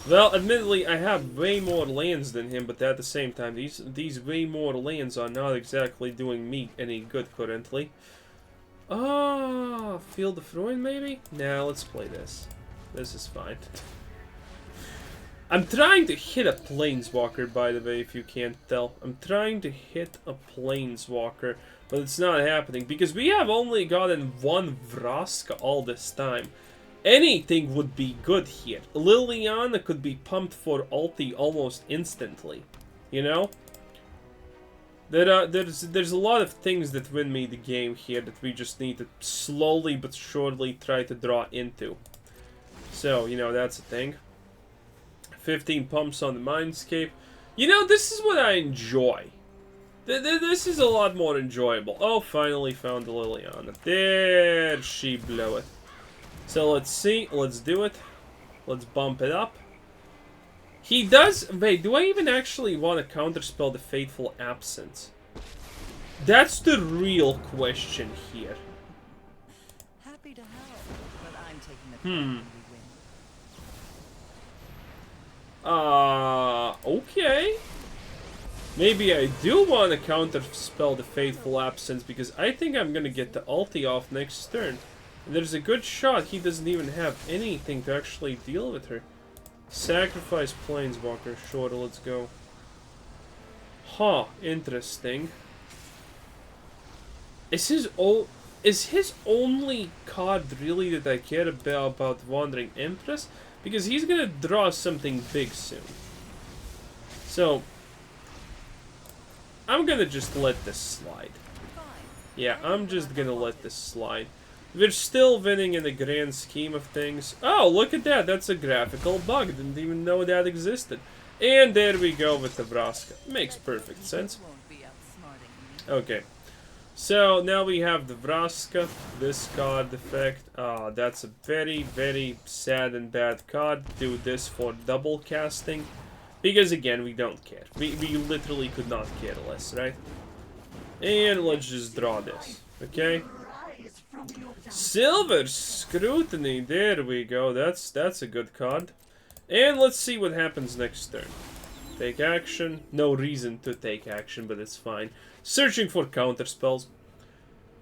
Well, admittedly, I have way more lands than him, but at the same time, these way more lands are not exactly doing me any good currently. Field of Ruin, maybe? Nah, let's play this. This is fine. I'm trying to hit a Planeswalker, by the way, if you can't tell. I'm trying to hit a Planeswalker, but it's not happening, because we have only gotten one Vraska all this time. Anything would be good here. Liliana could be pumped for ulti almost instantly, you know? There's a lot of things that win me the game here that we just need to slowly but surely try to draw into. So, you know, that's a thing. 15 pumps on the Mindscape. You know, this is what I enjoy. This is a lot more enjoyable. Oh, finally found the Liliana. There she blew it. So let's see. Let's do it. Let's bump it up. He does... Wait, do I even actually want to counterspell the Fateful Absence? That's the real question here. Happy to help, but I'm taking the when we win. Okay. Maybe I do want to counterspell the Fateful Absence because I think I'm gonna get the ulti off next turn. And there's a good shot he doesn't even have anything to actually deal with her. Sacrifice Planeswalker. Sure, let's go. Huh, interesting. Is his only card really that I care about Wandering Empress? Because he's gonna draw something big soon. So, I'm gonna just let this slide. Yeah, I'm just gonna let this slide. We're still winning in the grand scheme of things. Oh, look at that. That's a graphical bug. Didn't even know that existed. And there we go with the Vraska. Makes perfect sense. Okay. So, now we have the Vraska. This card effect. That's a very, very sad and bad card. Do this for double casting. Because, again, we don't care. We literally could not care less, right? And let's just draw this. Okay? Silver Scrutiny, there we go, that's a good card. And let's see what happens next turn. Take action, no reason to take action, but it's fine. Searching for counter spells.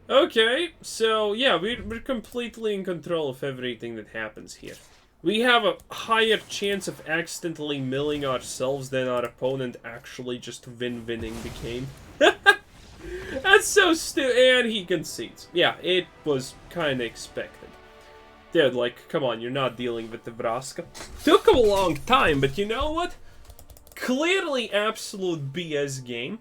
Okay, so yeah, we're completely in control of everything that happens here. We have a higher chance of accidentally milling ourselves than our opponent actually just winning the game. That's so stupid. And he concedes. Yeah, it was kind of expected. Dude, like, come on, you're not dealing with the Vraska. Took a long time, but you know what? Clearly absolute BS game.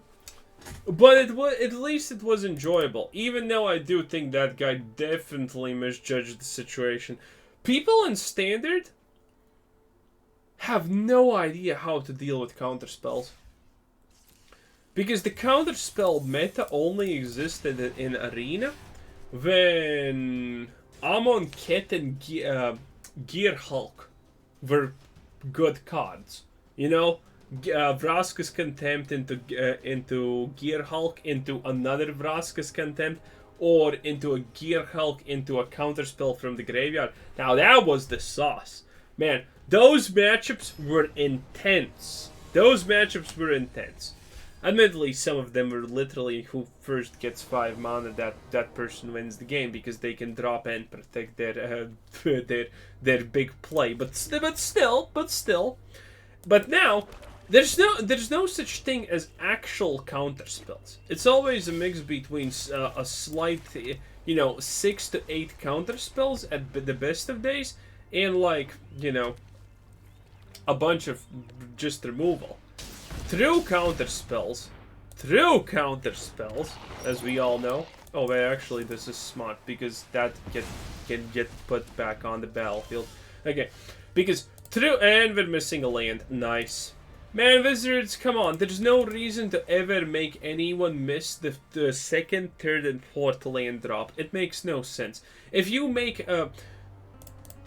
But at least it was enjoyable. Even though I do think that guy definitely misjudged the situation. People in Standard have no idea how to deal with counterspells. Because the counterspell meta only existed in Arena when Amon, Ket, and Gear Hulk were good cards. You know, Vraska's Contempt into Gear Hulk, into another Vraska's Contempt, or into a Gear Hulk, into a counterspell from the graveyard. Now that was the sauce. Man, those matchups were intense. Those matchups were intense. Admittedly, some of them were literally who first gets 5 mana, that person wins the game because they can drop and protect their their big play. But still. But now there's no such thing as actual counter spells. It's always a mix between a slight, 6 to 8 counter spells at the best of days, and like a bunch of just removal. Through counter spells, through counter spells, as we all know. Oh, wait, actually, this is smart, because that can get put back on the battlefield. Okay, because through... And we're missing a land. Nice. Man, Wizards, come on. There's no reason to ever make anyone miss the second, third, and fourth land drop. It makes no sense. If you make a...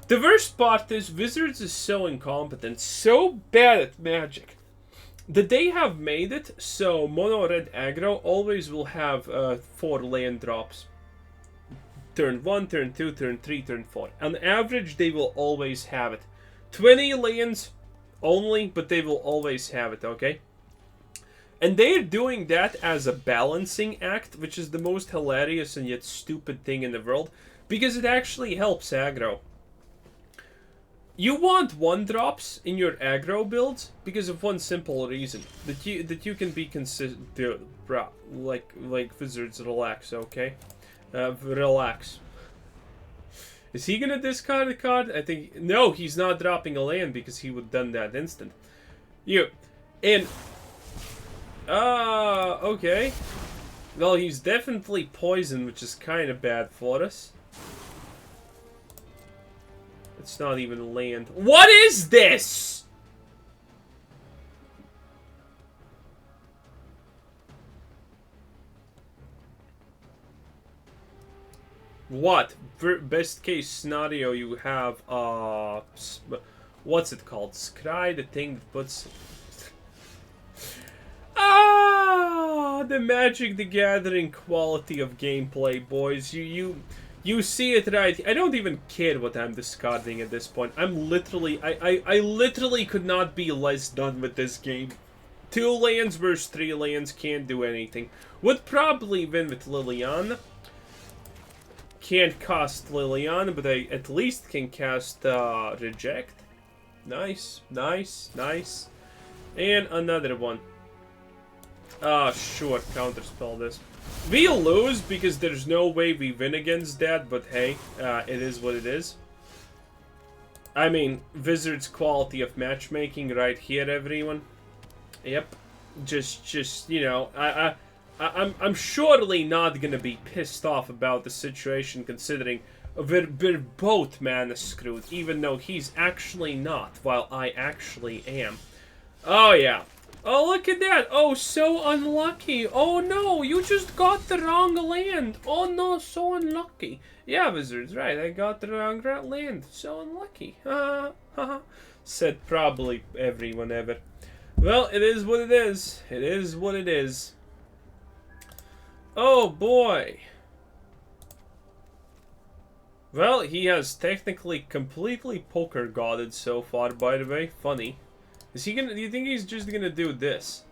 The worst part is Wizards is so incompetent, so bad at Magic, that they have made it so mono red aggro always will have 4 land drops. Turn 1, turn 2, turn 3, turn 4. On average, they will always have it. 20 lands only, but they will always have it, okay? And they're doing that as a balancing act, which is the most hilarious and yet stupid thing in the world, because it actually helps aggro. You want 1-drops in your aggro builds because of one simple reason, that you can be consistent. Like Wizards, relax, okay? Relax. Is he gonna discard a card? I think no, he's not dropping a land because he would done that instant. Okay. Well, he's definitely poisoned, which is kind of bad for us. It's not even land. What is this? What? Best case scenario, you have, what's it called? Scry, the thing that puts... The Magic the Gathering quality of gameplay, boys. You see it right. I don't even care what I'm discarding at this point. I'm literally... I literally could not be less done with this game. 2 lands versus 3 lands, can't do anything. Would probably win with Liliana. Can't cast Liliana, but I at least can cast Reject. Nice, nice, nice. And another one. Sure, counterspell this. We lose because there's no way we win against that, but hey, it is what it is. I mean, Wizards' quality of matchmaking right here, everyone. Yep. Just you know, I'm surely not gonna be pissed off about the situation, considering we're both mana screwed, even though he's actually not, while I actually am. Oh yeah. Oh, look at that. Oh, so unlucky. Oh no, you just got the wrong land. Oh no, so unlucky. Yeah, Wizards, right. I got the wrong land. So unlucky. Said probably everyone ever. Well, it is what it is. It is what it is. Oh boy. Well, he has technically completely poker godded so far, by the way. Funny. Is he gonna... Do you think he's just gonna do this?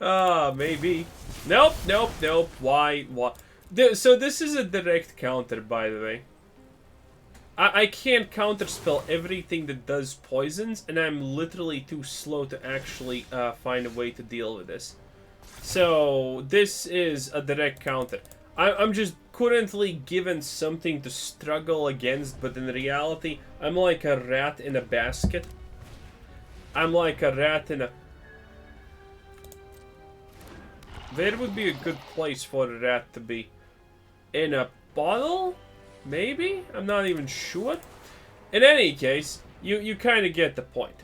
Maybe. Nope, nope, nope. Why? What? So this is a direct counter, by the way. I can't counterspell everything that does poisons, and I'm literally too slow to actually find a way to deal with this. So this is a direct counter. I'm just currently given something to struggle against, but in reality, I'm like a rat in a basket. I'm like a rat in a... Where would be a good place for a rat to be? In a bottle? Maybe? I'm not even sure. In any case, you kind of get the point.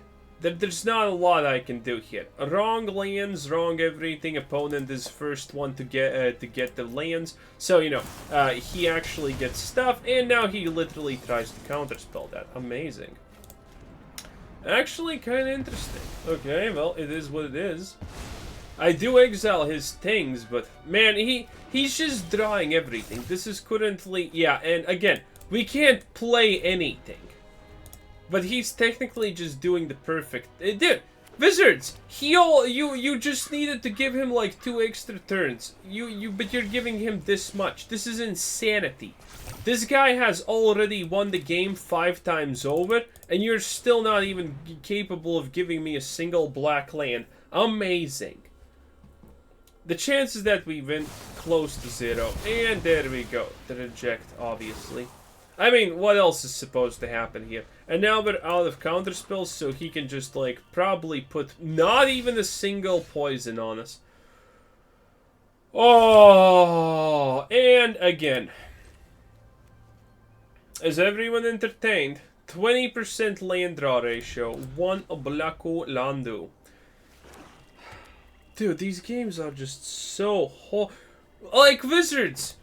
There's not a lot I can do here. Wrong lands, wrong everything. Opponent is first one to get the lands. So, you know, he actually gets stuff, and now he literally tries to counterspell that. Amazing. Actually, kind of interesting. Okay, well, it is what it is. I do exile his things, but man, he's just drawing everything. This is currently... Yeah, and again, we can't play anything. But he's technically just doing the perfect... Dude, Wizards! You just needed to give him like 2 extra turns. But you're giving him this much. This is insanity. This guy has already won the game 5 times over, and you're still not even capable of giving me a single black land. Amazing. The chances that we win, close to 0. And there we go. The reject, obviously. I mean, what else is supposed to happen here? And now we're out of counter spells, so he can just, like, probably put not even a single poison on us. Oh, and again. Is everyone entertained? 20% land draw ratio. 1 Oblaku Landu. Dude, these games are just so like Wizards.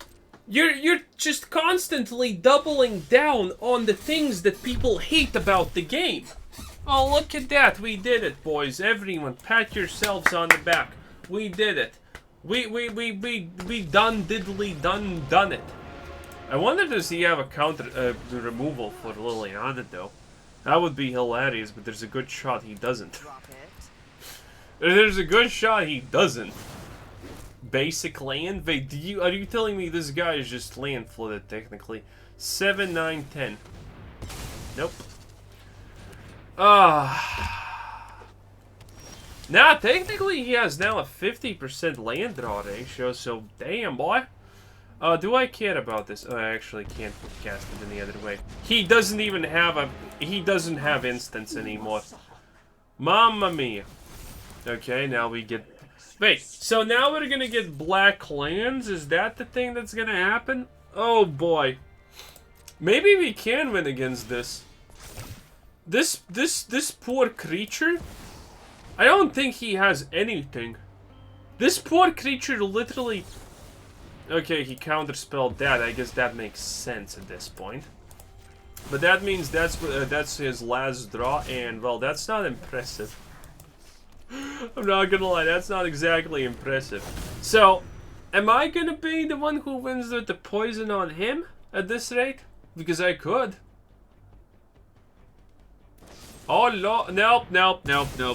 You're just constantly doubling down on the things that people hate about the game. Oh, look at that. We did it, boys. Everyone, pat yourselves on the back. We did it. We done it. I wonder does he have a counter removal for Liliana though? That would be hilarious, but there's a good shot he doesn't. There's a good shot he doesn't. Basic land? Wait, are you telling me this guy is just land flooded technically? 7, 9, 10. Nope. Nah, technically he has now a 50% land draw ratio, so damn boy. Do I care about this? Oh, I actually can't cast it any other way. He doesn't even have he doesn't have instants anymore. Mamma mia. Okay, now we get... Wait, so now we're gonna get black lands? Is that the thing that's gonna happen? Oh boy. Maybe we can win against this. This poor creature? I don't think he has anything. This poor creature literally... Okay, he counterspelled that. I guess that makes sense at this point. But that means that's his last draw, and, well, that's not impressive. I'm not gonna lie, that's not exactly impressive. So, am I gonna be the one who wins with the poison on him at this rate? Because I could. Oh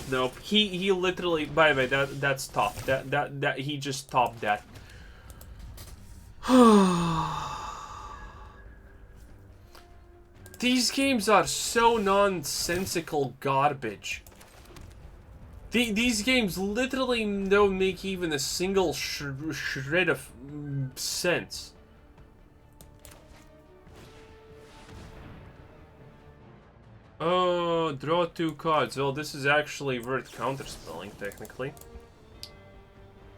nope. He literally, by the way, that's top. That he just topped that. These games are so nonsensical garbage. These games literally don't make even a single shred of sense. Oh, draw 2 cards. Well, this is actually worth counterspelling, technically.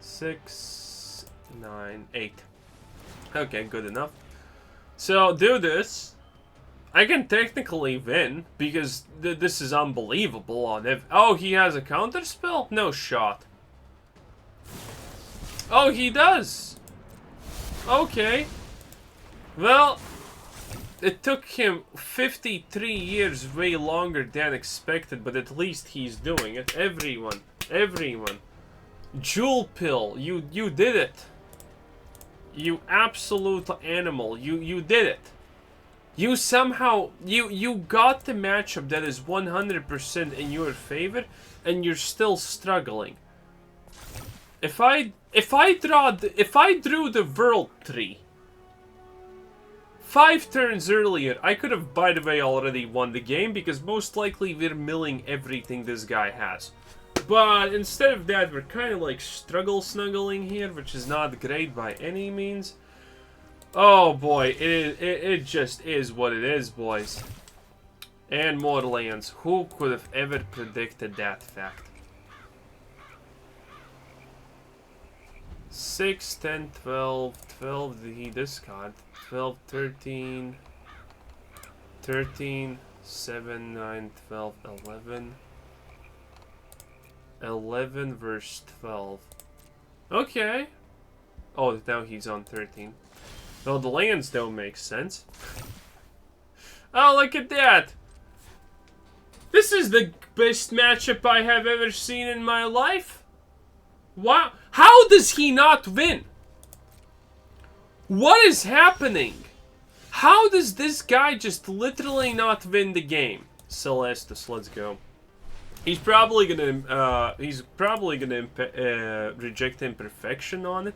6, 9, 8. Okay, good enough. So, do this. I can technically win, because this is unbelievable on it. Oh, he has a counterspell? No shot. Oh, he does! Okay. Well, it took him 53 years, way longer than expected, but at least he's doing it. Everyone. Jewel Pill, you did it. You absolute animal. You did it. You somehow, you got the matchup that is 100% in your favor, and you're still struggling. If I drew the World Tree 5 turns earlier, I could have, by the way, already won the game, because most likely we're milling everything this guy has. But instead of that, we're kind of like struggle-snuggling here, which is not great by any means. Oh boy, it just is what it is, boys. And more lands. Who could have ever predicted that fact? 6, 10, 12, 12, he discard. 12, 13, 13, 7, 9, 12, 11. 11 verse 12. Okay. Oh, now he's on 13. Well, the lands don't make sense. Oh, look at that! This is the best matchup I have ever seen in my life. Wow. How does he not win? What is happening? How does this guy just literally not win the game? Celestus, let's go. He's probably gonna reject imperfection on it.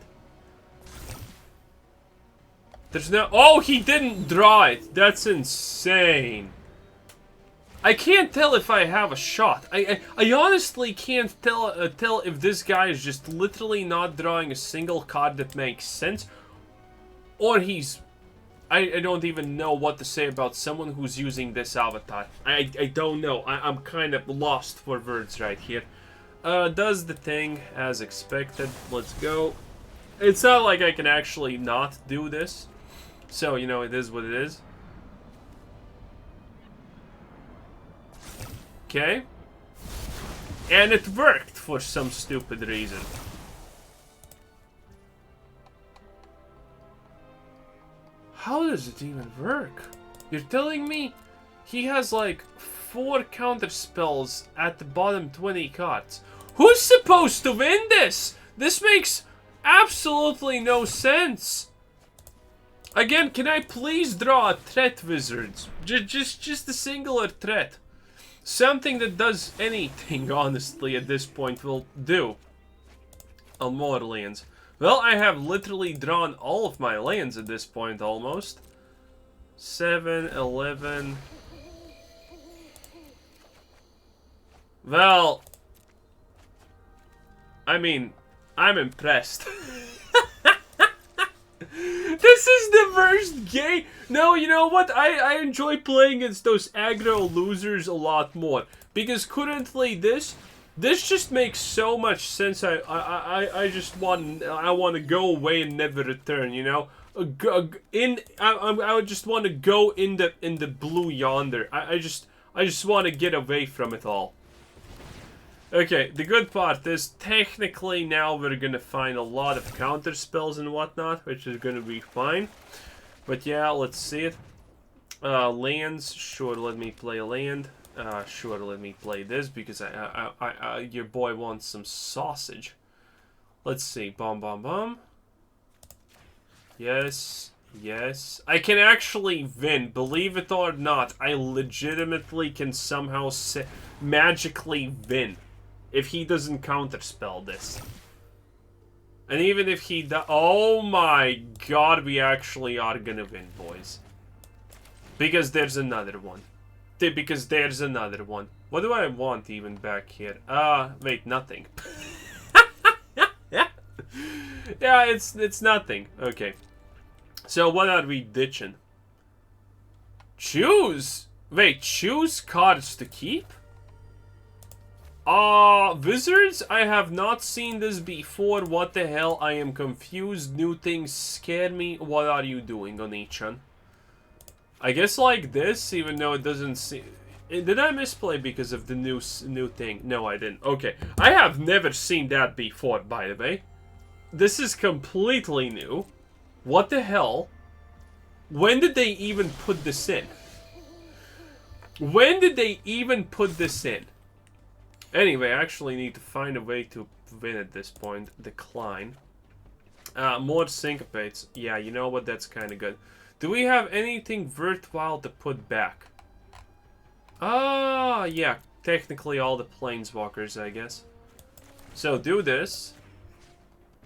There's no... Oh, he didn't draw it. That's insane. I can't tell if I have a shot. I honestly can't tell if this guy is just literally not drawing a single card that makes sense, or he's I don't even know what to say about someone who's using this avatar. I don't know. I'm kind of lost for words right here. Does the thing as expected. Let's go. It's not like I can actually not do this. So, you know, it is what it is. Okay. And it worked for some stupid reason. How does it even work? You're telling me he has like 4 counter spells at the bottom 20 cards. Who's supposed to win this? This makes absolutely no sense. Again, can I please draw a threat, wizards? Just a singular threat. Something that does anything, honestly, at this point will do. More lands. Well, I have literally drawn all of my lands at this point, almost. 7, 11... Well... I mean, I'm impressed. This is the worst game. No, you know what? I enjoy playing against those aggro losers a lot more. Because currently this just makes so much sense. I just want to go away and never return, you know? I would just want to go in the blue yonder. I just want to get away from it all. Okay, the good part is, technically now we're gonna find a lot of counter spells and whatnot, which is gonna be fine. But yeah, let's see it. Lands, sure, let me play a land. Sure, let me play this, because your boy wants some sausage. Let's see, bomb. Yes, yes. I can actually win, believe it or not. I legitimately can somehow magically win. If he doesn't counterspell this. And even if he does... Oh my god, we actually are gonna win, boys. Because there's another one. Because there's another one. What do I want even back here? Wait, nothing. Yeah, it's nothing. Okay. So what are we ditching? Choose! Wait, choose cards to keep? Wizards? I have not seen this before. What the hell? I am confused. New things scare me. What are you doing, Onichan? I guess like this, even though it doesn't seem... Did I misplay because of the new thing? No, I didn't. Okay. I have never seen that before, by the way. This is completely new. What the hell? When did they even put this in? When did they even put this in? Anyway, I actually need to find a way to win at this point. Decline. More syncopates. Yeah, you know what? That's kind of good. Do we have anything worthwhile to put back? Yeah. Technically all the planeswalkers, I guess. So, do this.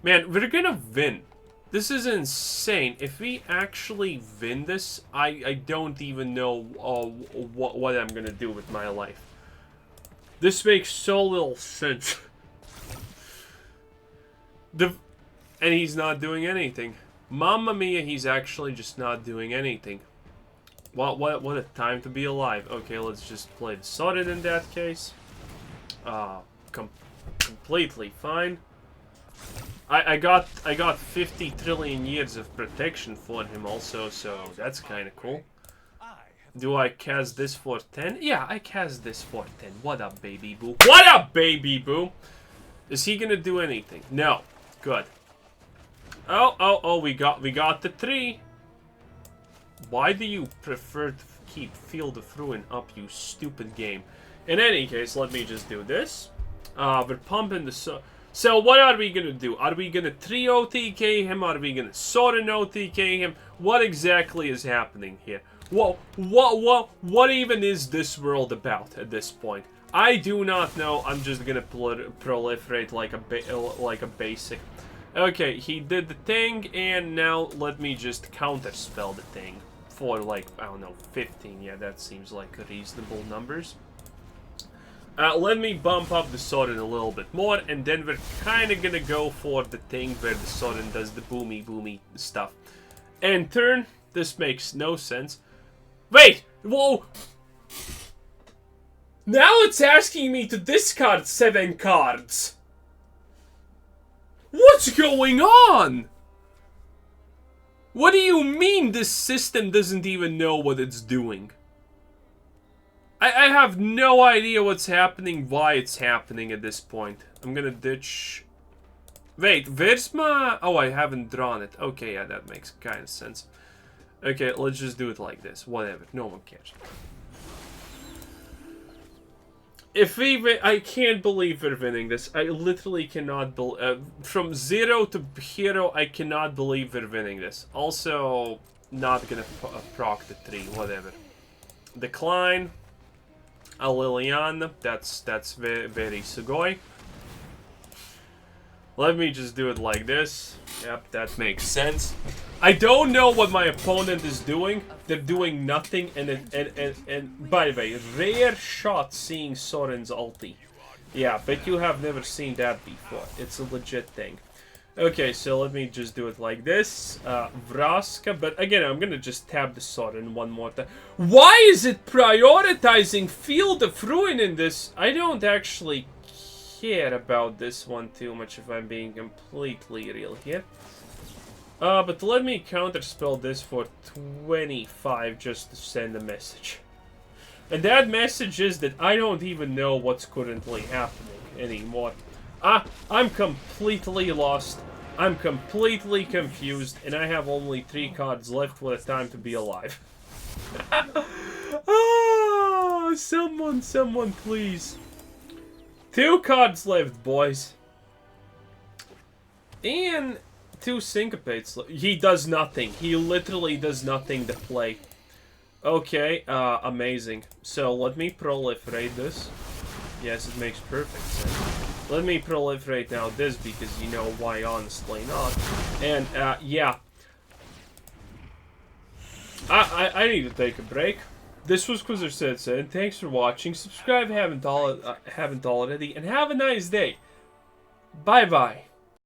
Man, we're gonna win. This is insane. If we actually win this, I don't even know what I'm gonna do with my life. This makes so little sense. And he's not doing anything. Mamma mia, he's actually just not doing anything. What a time to be alive. Okay, let's just play the Sorin in that case. Completely fine. I got 50 trillion years of protection for him also, so that's kind of cool. Do I cast this for 10? Yeah, I cast this for 10. What up, baby boo? What up, baby boo? Is he gonna do anything? No. Good. Oh, we got the 3. Why do you prefer to keep Field of Ruin up, you stupid game? In any case, let me just do this. We're pumping the... So what are we gonna do? Are we gonna 3 OTK him? Are we gonna Sorin OTK him? What exactly is happening here? What even is this world about at this point? I do not know. I'm just gonna proliferate like a basic. Okay, he did the thing, and now let me just counterspell the thing for like, I don't know, 15. Yeah, that seems like reasonable numbers. Let me bump up the Sorin a little bit more, and then we're kind of gonna go for the thing where the Sorin does the boomy stuff. And turn. This makes no sense. Wait! Whoa! Now it's asking me to discard 7 cards! What's going on? What do you mean this system doesn't even know what it's doing? I have no idea what's happening, why it's happening at this point. I'm gonna ditch... Wait, where's my... Oh, I haven't drawn it. Okay, yeah, that makes kind of sense. Okay, let's just do it like this. Whatever, no one cares. If we... I can't believe we're winning this. I literally cannot believe... from 0 to hero, I cannot believe we're winning this. Also, not gonna proc the 3, whatever. Decline. A Liliana, that's very, very sugoi. Let me just do it like this. Yep, that makes sense. I don't know what my opponent is doing. They're doing nothing, and by the way, rare shot seeing Sorin's ulti. Yeah, but you have never seen that before. It's a legit thing. Okay, so let me just do it like this. Vraska, but again, I'm gonna just tap the Sorin one more time. Why is it prioritizing Field of Ruin in this? I don't actually care about this one too much, if I'm being completely real here. But let me counterspell this for 25 just to send a message. And that message is that I don't even know what's currently happening anymore. I'm completely lost. I'm completely confused, and I have only 3 cards left with a time to be alive. Oh, someone, please. 2 cards left, boys. And 2 Syncopates left. He does nothing. He literally does nothing to play. Okay, amazing. So let me proliferate this. Yes, it makes perfect sense. Let me proliferate now this, because you know why, honestly not. And, yeah. I need to take a break. This was Quizzer and thanks for watching. Subscribe if you haven't already, and have a nice day. Bye-bye.